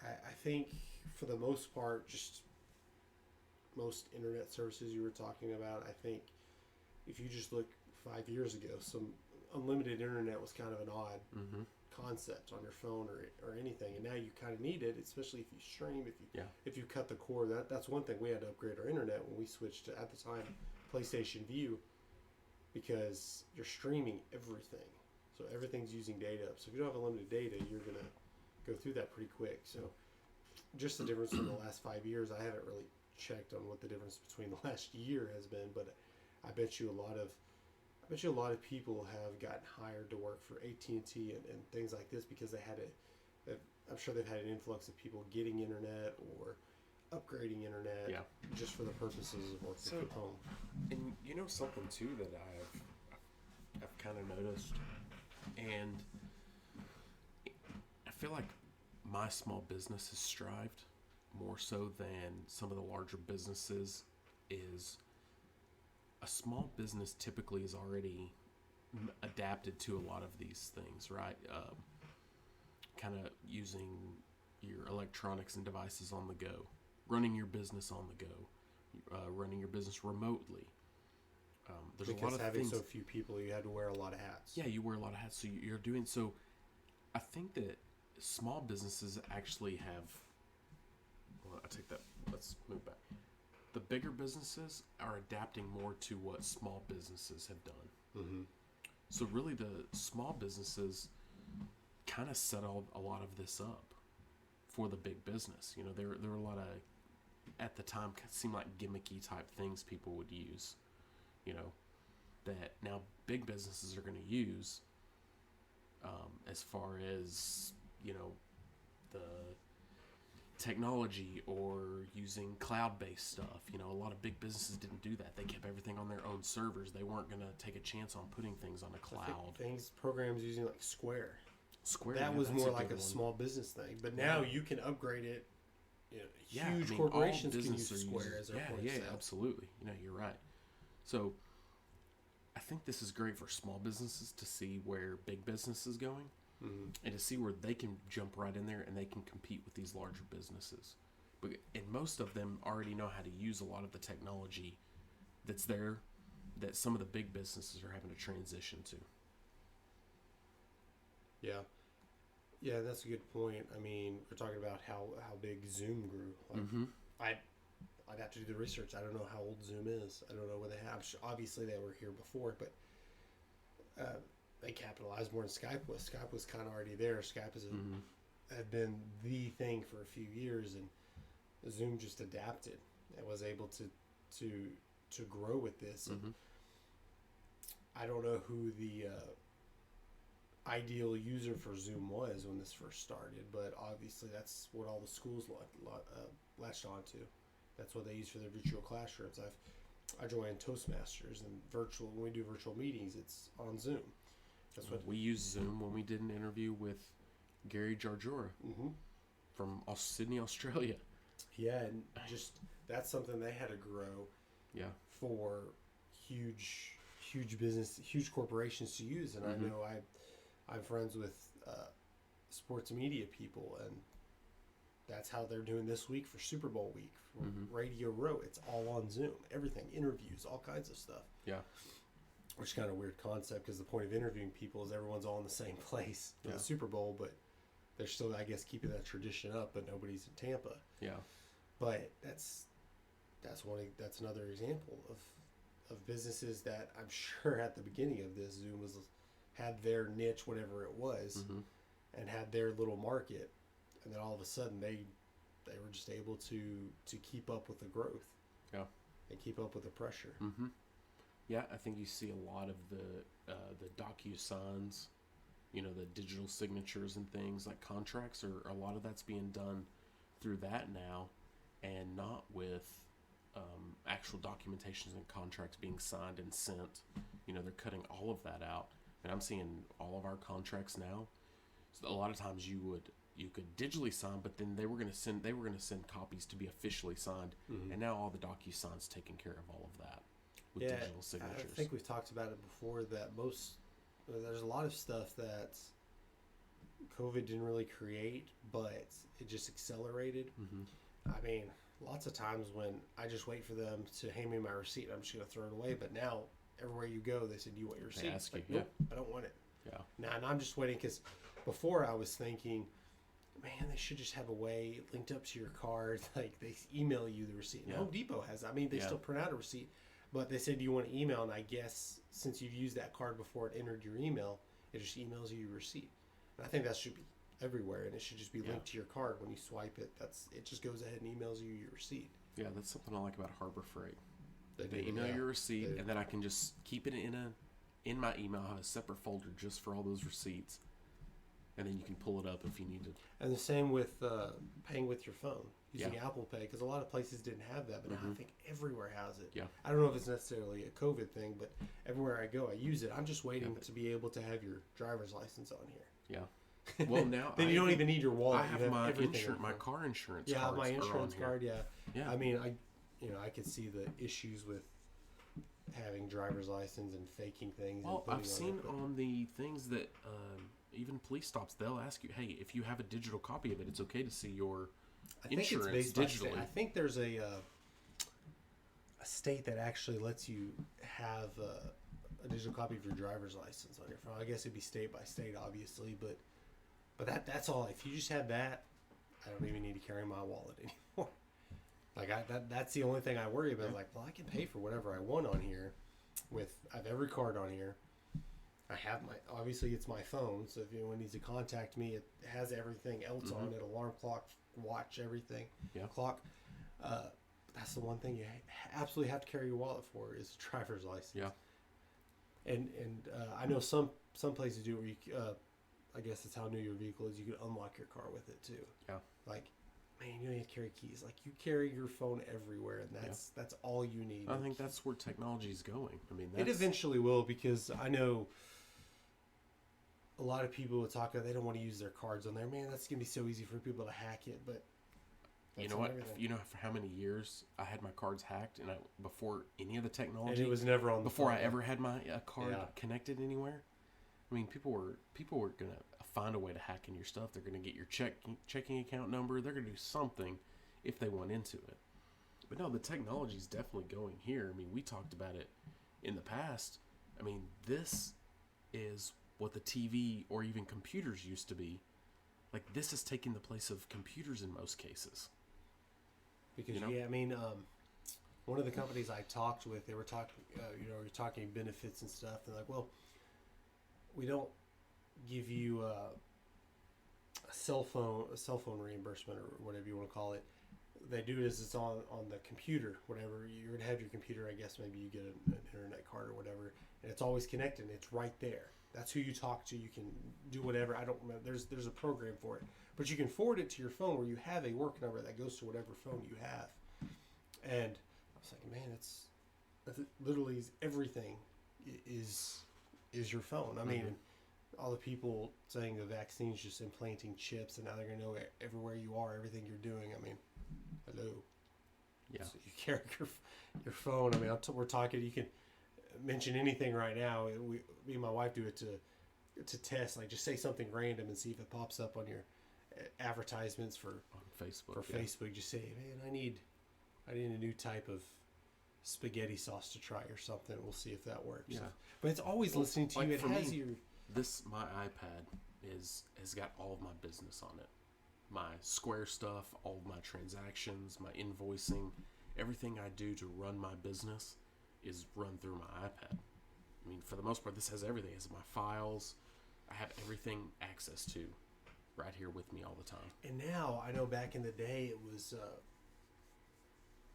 I think for the most part, just most internet services you were talking about, I think if you just look 5 years ago, some unlimited internet was kind of an odd concept on your phone or anything, and now you kind of need it, especially if you stream, if you cut the cord. That's one thing. We had to upgrade our internet when we switched to, at the time, PlayStation View, because you're streaming everything, so everything's using data. So if you don't have unlimited data, you're gonna go through that pretty quick. So just the difference in the last 5 years, I haven't really checked on what the difference between the last year has been, but I bet you a lot of people have gotten hired to work for AT&T and things like this because I'm sure they've had an influx of people getting internet or upgrading internet just for the purposes of working from home. And something too that I've kind of noticed, and I feel like my small business has strived more so than some of the larger businesses, is a small business typically is already adapted to a lot of these things, right? Kind of using your electronics and devices on the go, running your business on the go, running your business remotely. There's because a lot of having things. So few people, you had to wear a lot of hats. Yeah, you wear a lot of hats, so you're doing so. I think that small businesses actually have. Well, I take that. Let's move back. The bigger businesses are adapting more to what small businesses have done. So really, the small businesses kind of set a lot of this up for the big business. There were a lot of, at the time, seemed like gimmicky type things people would use. That now big businesses are going to use. As far as the technology or using cloud-based stuff. A lot of big businesses didn't do that. They kept everything on their own servers. They weren't going to take a chance on putting things on a cloud. Programs using like Square. That was more like a small business thing. But now you can upgrade it. Huge corporations can use Square as their point of sale. Absolutely. You're right. So I think this is great for small businesses to see where big business is going. And to see where they can jump right in there and they can compete with these larger businesses. And most of them already know how to use a lot of the technology that's there that some of the big businesses are having to transition to. Yeah, that's a good point. I mean, we're talking about how big Zoom grew. I'd have to do the research. I don't know how old Zoom is. I don't know where they have. Obviously, they were here before, but they capitalized more than Skype was. Skype was kind of already there. Skype had been the thing for a few years, and Zoom just adapted and was able to grow with this. And I don't know who the ideal user for Zoom was when this first started, but obviously that's what all the schools latched onto. That's what they use for their virtual classrooms. I joined Toastmasters, and when we do virtual meetings, it's on Zoom. That's what we use Zoom when we did an interview with Gary Jarjura from Sydney, Australia. Yeah, and just that's something they had to grow. Yeah. For huge business, huge corporations to use, and I know I'm friends with sports media people, and that's how they're doing this week for Super Bowl week. For Radio Row, it's all on Zoom. Everything, interviews, all kinds of stuff. Yeah. Which is kind of a weird concept because the point of interviewing people is everyone's all in the same place for the Super Bowl, but they're still, I guess, keeping that tradition up, but nobody's in Tampa. Yeah. But that's another example of businesses that I'm sure at the beginning of this, Zoom had their niche, whatever it was, and had their little market, and then all of a sudden they were just able to keep up with the growth. Yeah. And keep up with the pressure. Yeah, I think you see a lot of the DocuSigns, the digital signatures and things like contracts, or a lot of that's being done through that now, and not with actual documentations and contracts being signed and sent. They're cutting all of that out, and I'm seeing all of our contracts now. So a lot of times you could digitally sign, but then they were going to send copies to be officially signed, and now all the DocuSigns taking care of all of that with digital signatures. I think we've talked about it before that there's a lot of stuff that COVID didn't really create, but it just accelerated. I mean, lots of times when I just wait for them to hand me my receipt, I'm just going to throw it away. But now, everywhere you go, they said, "Do you want your receipt?" They ask you, nope, I don't want it. Yeah. Now, and I'm just waiting because before I was thinking, man, they should just have a way linked up to your card, like they email you the receipt. And Home Depot has. I mean, they still print out a receipt, but they said, "Do you want to email?" And I guess since you've used that card before it entered your email, it just emails you your receipt. And I think that should be everywhere, and it should just be linked to your card when you swipe it. It just goes ahead and emails you your receipt. Yeah, that's something I like about Harbor Freight. They email your receipt, and then I can just keep it in my email. I have a separate folder just for all those receipts, and then you can pull it up if you need to. And the same with paying with your phone using Apple Pay, because a lot of places didn't have that, but now I think everywhere has it. Yeah. I don't know if it's necessarily a COVID thing, but everywhere I go, I use it. I'm just waiting to be able to have your driver's license on here. Yeah. Well, now then you don't even need your wallet. I have my car insurance. Yeah, my insurance card. Yeah. Yeah. I mean, I could see the issues with having driver's license and faking things. Well, I've seen on the things that even police stops, they'll ask you, "Hey, if you have a digital copy of it, it's okay to see your insurance digitally." I think there's a state that actually lets you have a digital copy of your driver's license on your phone. I guess it'd be state by state, obviously, but that's all. If you just have that, I don't even need to carry my wallet anymore. Like that's the only thing I worry about. Like, well, I can pay for whatever I want on here. I have every card on here. I have obviously it's my phone, so if anyone needs to contact me, it has everything else on it: alarm clock, watch, everything. Yeah. Clock. That's the one thing you absolutely have to carry your wallet for is a driver's license. Yeah. And I know some places do it where you. I guess that's how new your vehicle is. You can unlock your car with it too. Yeah. Like, man, you don't need to carry keys. Like, you carry your phone everywhere, and that's all you need. I think that's where technology is going. I mean, it eventually will, because I know a lot of people will talk about they don't want to use their cards on there. Man, that's gonna be so easy for people to hack it. But you know what? You know for how many years I had my cards hacked, and before any of the technology, and it was never on the before phone. I ever had my card connected anywhere. I mean, people were gonna find a way to hack in your stuff. They're gonna get your checking account number. They're gonna do something if they want into it. But no, the technology is definitely going here. I mean, we talked about it in the past. I mean, this is what the TV or even computers used to be. Like, this is taking the place of computers in most cases. Because I mean, one of the companies I talked with, they were talking, we're talking benefits and stuff. They're like, well, we don't give you a cell phone reimbursement or whatever you want to call it. They do it as it's on the computer, whatever. You're going to have your computer, I guess maybe you get an internet card or whatever, and it's always connected, and it's right there. That's who you talk to. You can do whatever. I don't remember. There's a program for it. But you can forward it to your phone where you have a work number that goes to whatever phone you have. And I was like, man, that's literally everything is your phone. I mean, all the people saying the vaccine's just implanting chips, and now they're going to know everywhere you are, everything you're doing. I mean, hello. Yeah. So you carry your phone. I mean, we're talking. You can mention anything right now. Me and my wife do it to test. Like, just say something random and see if it pops up on your advertisements for Facebook. Facebook. Just say, man, I need a new type of spaghetti sauce to try or something. We'll see if that works. Yeah. But it's always listening to like you. It for has me, your. My iPad has got all of my business on it. My Square stuff, all of my transactions, my invoicing, everything I do to run my business is run through my iPad. I mean, for the most part, this has everything. It has my files. I have everything access to right here with me all the time. And now, I know back in the day,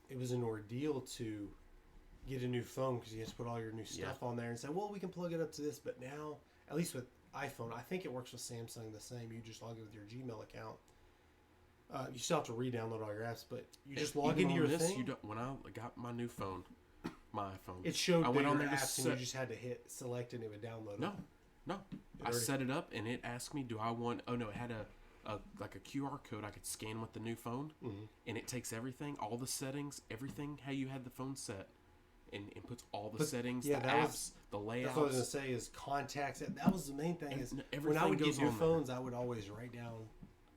it was an ordeal to get a new phone because you have to put all your new stuff on there and say, well, we can plug it up to this. But now, at least with iPhone, I think it works with Samsung the same. You just log in with your Gmail account. You still have to re-download all your apps, but you just log into your thing. You don't, when I got my new phone, my iPhone, it showed I went on there apps and you just had to hit select and it would download them. No. I set it up and it asked me, do I want... Oh, no, it had a QR code I could scan with the new phone, and it takes everything, all the settings, everything, how you had the phone set, and puts all the settings, the apps, the layouts. That's what I was going to say is contacts. That was the main thing. When I would get new phones, I would always write down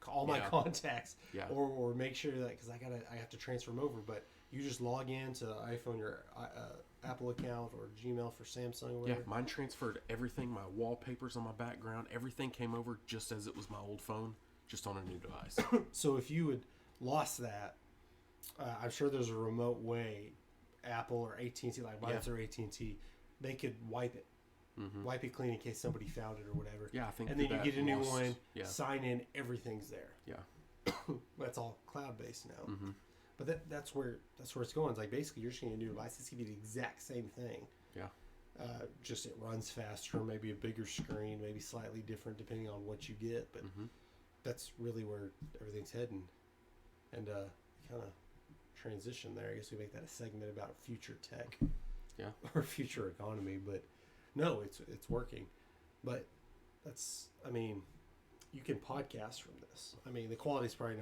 all my contacts, or make sure that, because I have to transfer them over. But you just log in to iPhone, your Apple account, or Gmail for Samsung or whatever. Yeah, mine transferred everything. My wallpapers on my background, everything came over just as it was my old phone, just on a new device. So if you had lost that, I'm sure there's a remote way, Apple or AT&T, like mine's or AT&T, they could wipe it. Wipe it clean in case somebody found it or whatever. Yeah, I think. And then you get a new one, sign in, everything's there. Yeah. That's all cloud based now. But that's where it's going. It's like basically you're just getting a new device. It's gonna be the exact same thing. Yeah. Just it runs faster, maybe a bigger screen, maybe slightly different depending on what you get. But that's really where everything's heading. And kind of transition there. I guess we make that a segment about future tech. Yeah. Or future economy, but no, it's working. But I mean, you can podcast from this. I mean, the quality's probably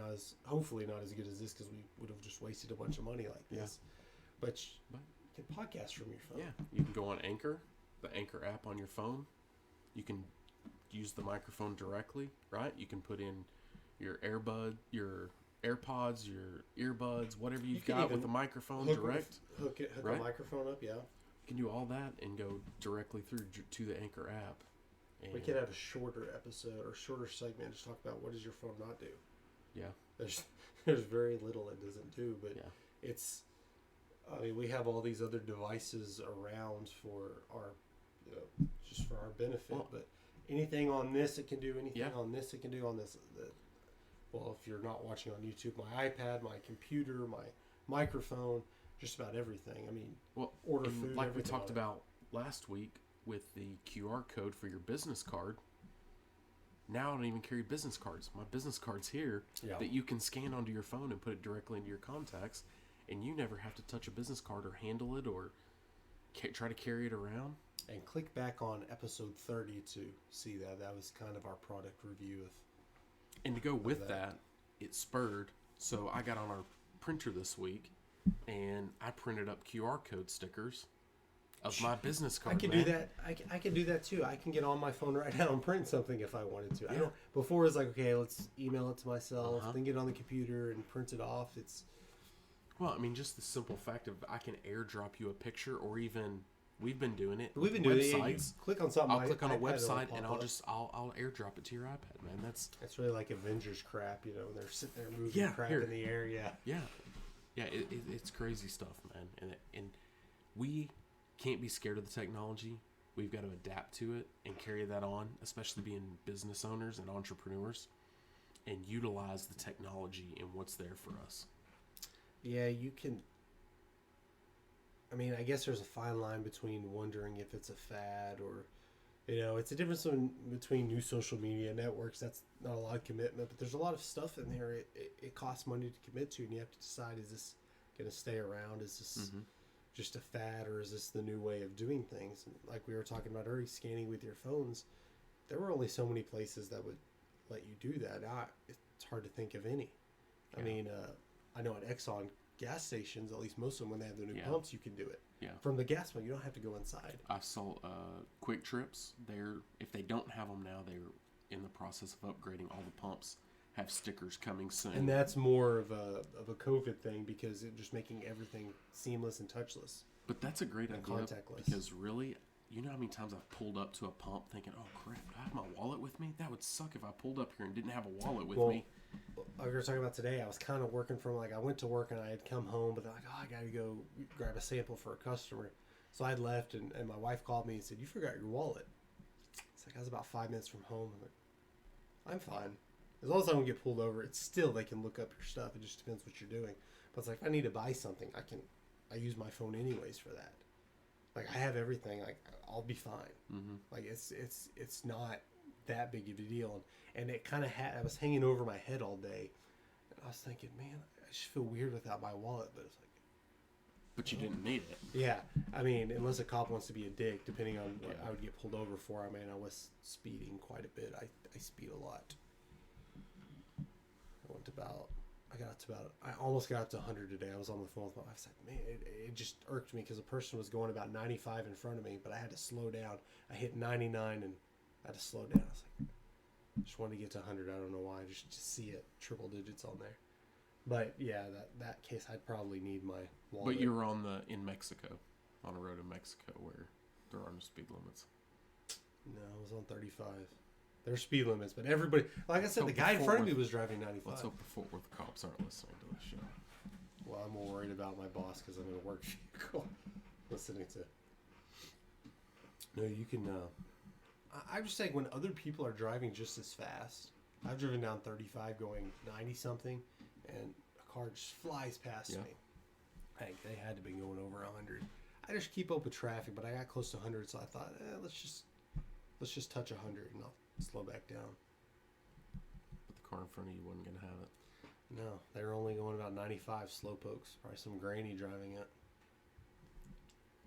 hopefully not as good as this, because we would have just wasted a bunch of money like this. But you can podcast from your phone. Yeah, you can go on Anchor, the Anchor app on your phone. You can use the microphone directly, right? You can put in your your AirPods, your earbuds, whatever you've got with the microphone direct. Hook the microphone up, yeah. You can do all that and go directly through to the Anchor app. And we could have a shorter episode or shorter segment just talk about what does your phone not do. Yeah. There's very little it doesn't do, but it's. I mean, we have all these other devices around for our, just for our benefit. But anything on this it can do. Anything on this it can do. On this, well, if you're not watching on YouTube, my iPad, my computer, my microphone, just about everything. I mean, order food. Like we talked about last week with the QR code for your business card. Now I don't even carry business cards. My business card's here that you can scan onto your phone and put it directly into your contacts, and you never have to touch a business card or handle it or try to carry it around. And click back on episode 30 to see that. That was kind of our product review of. And to go with that, it spurred. So I got on our printer this week, and I printed up QR code stickers of my business card. I can do that. I can do that too. I can get on my phone right now and print something if I wanted to. I don't. Before it was like, okay, let's email it to myself, then get on the computer and print it off. Well, I mean, just the simple fact of I can airdrop you a picture, or even we've been doing it. We've been doing it. Yeah, click on something. I'll click on a website and I'll airdrop it to your iPad, man. That's really like Avengers crap, when they're sitting there moving crap in the air. Yeah. It's crazy stuff, man. And we can't be scared of the technology. we've got to adapt to it and carry that on, especially being business owners and entrepreneurs, and utilize the technology and what's there for us. Yeah, you can. I mean, I guess there's a fine line between wondering if it's a fad or, it's a difference between new social media networks. That's not a lot of commitment, but there's a lot of stuff in there. It costs money to commit to, and you have to decide, is this going to stay around? Is this just a fad, or is this the new way of doing things? And like we were talking about earlier, scanning with your phones, there were only so many places that would let you do that. Now, it's hard to think of any. Yeah. I mean, I know at Exxon gas stations, at least most of them, when they have the new pumps, you can do it. Yeah. From the gas pump, you don't have to go inside. I saw Quick Trips. If they don't have them now, they're in the process of upgrading. All the pumps have stickers coming soon. And that's more of a COVID thing, because it's just making everything seamless and touchless. But that's a great idea. Contactless. Because really, you know how many times I've pulled up to a pump thinking, oh crap, do I have my wallet with me? That would suck if I pulled up here and didn't have a wallet with me. Like we were talking about today, I was kind of working from, I went to work and I had come home, but they're like, I got to go grab a sample for a customer. So I'd left, and my wife called me and said, you forgot your wallet. It's like, I was about 5 minutes from home. I'm fine. As long as I don't get pulled over, it's still, they can look up your stuff. It just depends what you're doing. But it's like, if I need to buy something, I use my phone anyways for that. Like, I have everything. Like, I'll be fine. Mm-hmm. Like, it's not that big of a deal. And it kind of I was hanging over my head all day. And I was thinking, man, I just feel weird without my wallet. But it's like, but you didn't need it. Yeah. I mean, unless a cop wants to be a dick, depending on what I would get pulled over for. I mean, I was speeding quite a bit. I speed a lot. I almost got up to 100 today. I was on the phone with my wife. I was like, man, it just irked me because a person was going about 95 in front of me, but I had to slow down. I hit 99 and I had to slow down. I was like, I just wanted to get to 100. I don't know why. Just to see it, triple digits on there. But yeah, that case, I'd probably need my wallet. But you were in Mexico, on a road in Mexico where there are no speed limits. No, I was on 35. There's speed limits, but everybody, like I said, the guy in front of me was driving 95. Let's hope the Fort Worth cops aren't listening to this show. Well, I'm more worried about my boss because I'm in a work vehicle listening to. No, you can. I'm just saying, when other people are driving just as fast, I've driven down 35 going 90 something, and a car just flies past me. I think they had to be going over 100. I just keep up with traffic, but I got close to 100, so I thought, let's just touch 100 and I'll slow back down. But the car in front of you wasn't going to have it. No, they were only going about 95 slowpokes. Probably some granny driving it.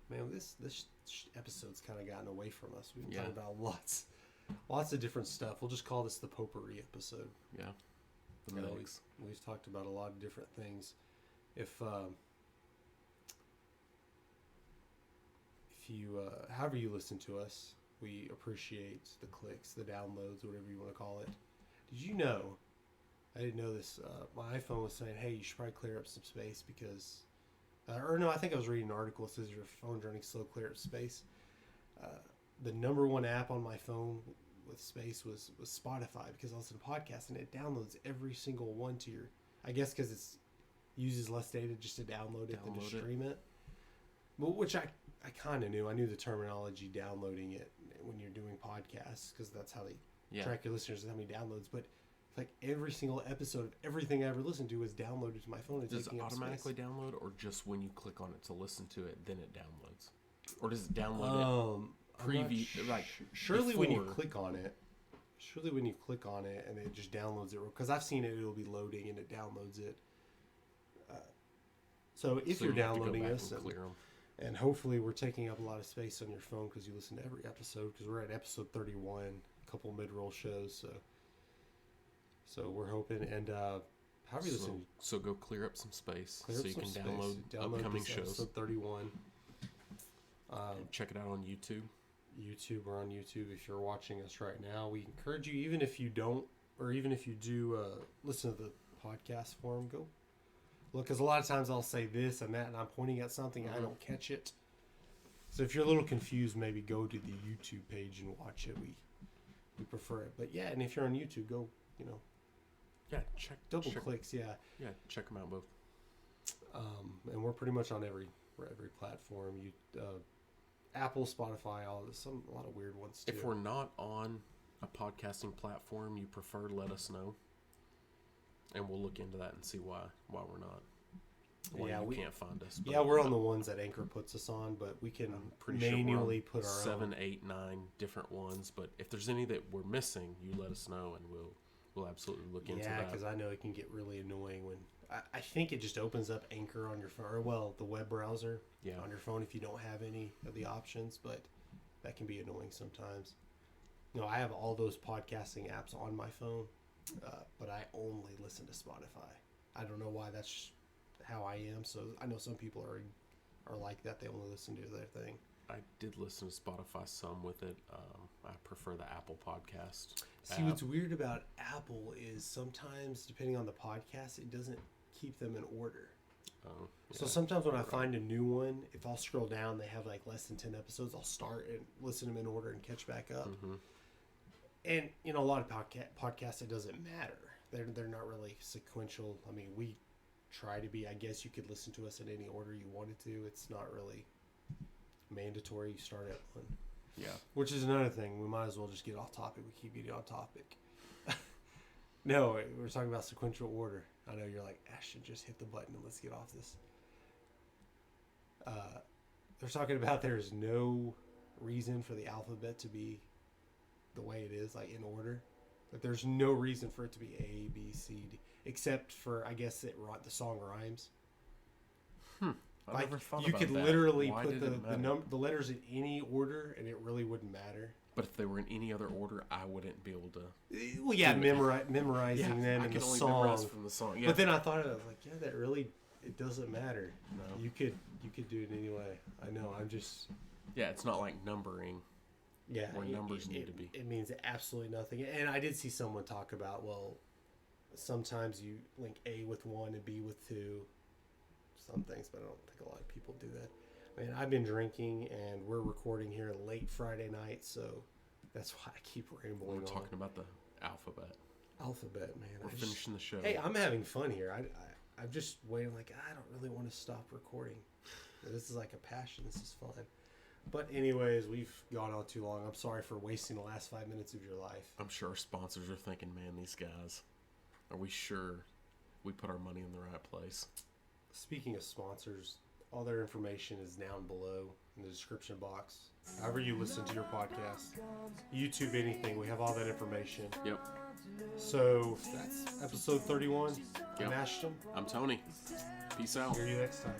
Man, this episode's kind of gotten away from us. We've been talking about lots of different stuff. We'll just call this the potpourri episode. Yeah. We've talked about a lot of different things. If you, however you listen to us, we appreciate the clicks, the downloads, whatever you want to call it. Did you know, I didn't know this, my iPhone was saying, hey, you should probably clear up some space because, I think I was reading an article that says your phone's running slow, clear up space. The number one app on my phone with space was Spotify, because I listen to podcasts and it downloads every single one to your, I guess because it uses less data just to download it than to stream it. But which I kind of knew. I knew the terminology downloading it when you're doing podcasts, because that's how they track your listeners and how many downloads. But like every single episode of everything I ever listened to was downloaded to my phone. Does it automatically download, or just when you click on it to listen to it, then it downloads? Or does it download it preview? Surely when you click on it, and it just downloads it. Because I've seen it, it'll be loading and it downloads it. So if you're downloading us, and hopefully we're taking up a lot of space on your phone because you listen to every episode, because we're at episode 31, a couple mid-roll shows, so we're hoping. And how are you listening? So go clear up some space so you can download upcoming shows. Episode 31. And check it out on YouTube. We're on YouTube. If you're watching us right now, we encourage you, even if you don't, or even if you do listen to the podcast form, go look, because a lot of times I'll say this and that, and I'm pointing at something and I don't catch it. So if you're a little confused, maybe go to the YouTube page and watch it. We prefer it. But yeah, and if you're on YouTube, go, check clicks. Yeah, check them out both. And we're pretty much on every platform. Apple, Spotify, a lot of weird ones too. If we're not on a podcasting platform you prefer, let us know, and we'll look into that and see why we're not. We can't find us. Yeah, we're on the ones that Anchor puts us on, but we can manually put our 7, 8, 9 different ones. But if there's any that we're missing, you let us know, and we'll absolutely look into that. Yeah, because I know it can get really annoying when I think it just opens up Anchor on your phone, or the web browser on your phone if you don't have any of the options. But that can be annoying sometimes. I have all those podcasting apps on my phone, but I only listen to Spotify. I don't know why. That's just how I am. So I know some people are like that. They only listen to their thing. I did listen to Spotify some with it. I prefer the Apple podcast. See, what's weird about Apple is sometimes, depending on the podcast, it doesn't keep them in order. Oh, yeah. So sometimes when I find a new one, if I'll scroll down, they have like less than 10 episodes, I'll start and listen to them in order and catch back up. Mm-hmm. And, a lot of podcasts, it doesn't matter. They're not really sequential. I mean, we try to be. I guess you could listen to us in any order you wanted to. It's not really mandatory. You start at one. Yeah. Which is another thing. We might as well just get off topic. We keep getting off topic. No, we're talking about sequential order. I know you're like, Ashton, just hit the button and let's get off this. They're talking about there's no reason for the alphabet to be the way it is, like in order. But there's no reason for it to be A, B, C, D, except for, I guess, the song rhymes. I never thought you about could that. literally Why put did it matter? the letters in any order, and it really wouldn't matter. But if they were in any other order, I wouldn't be able to. Well, yeah, memorizing them in the song. Memorize from the song. Yeah. But then I thought of it, like, yeah, that really, it doesn't matter. No. You could do it anyway. I know. I'm just. Yeah, it's not like numbering. Yeah, where numbers need to be. It means absolutely nothing. And I did see someone talk about, well, sometimes you link A with 1 and B with 2. Some things, but I don't think a lot of people do that. I mean, I've been drinking, and we're recording here late Friday night, so that's why I keep rambling. We're talking about the alphabet. Alphabet, man. We're finishing the show. Hey, I'm having fun here. I'm just waiting. Like, I don't really want to stop recording. This is like a passion. This is fun. But anyways, we've gone on too long. I'm sorry for wasting the last 5 minutes of your life. I'm sure our sponsors are thinking, man, these guys, are we sure we put our money in the right place? Speaking of sponsors, all their information is down below in the description box. However you listen to your podcast, YouTube, anything, we have all that information. Yep. So that's episode 31. I'm Ashton. I'm Tony. Peace out. Hear you next time.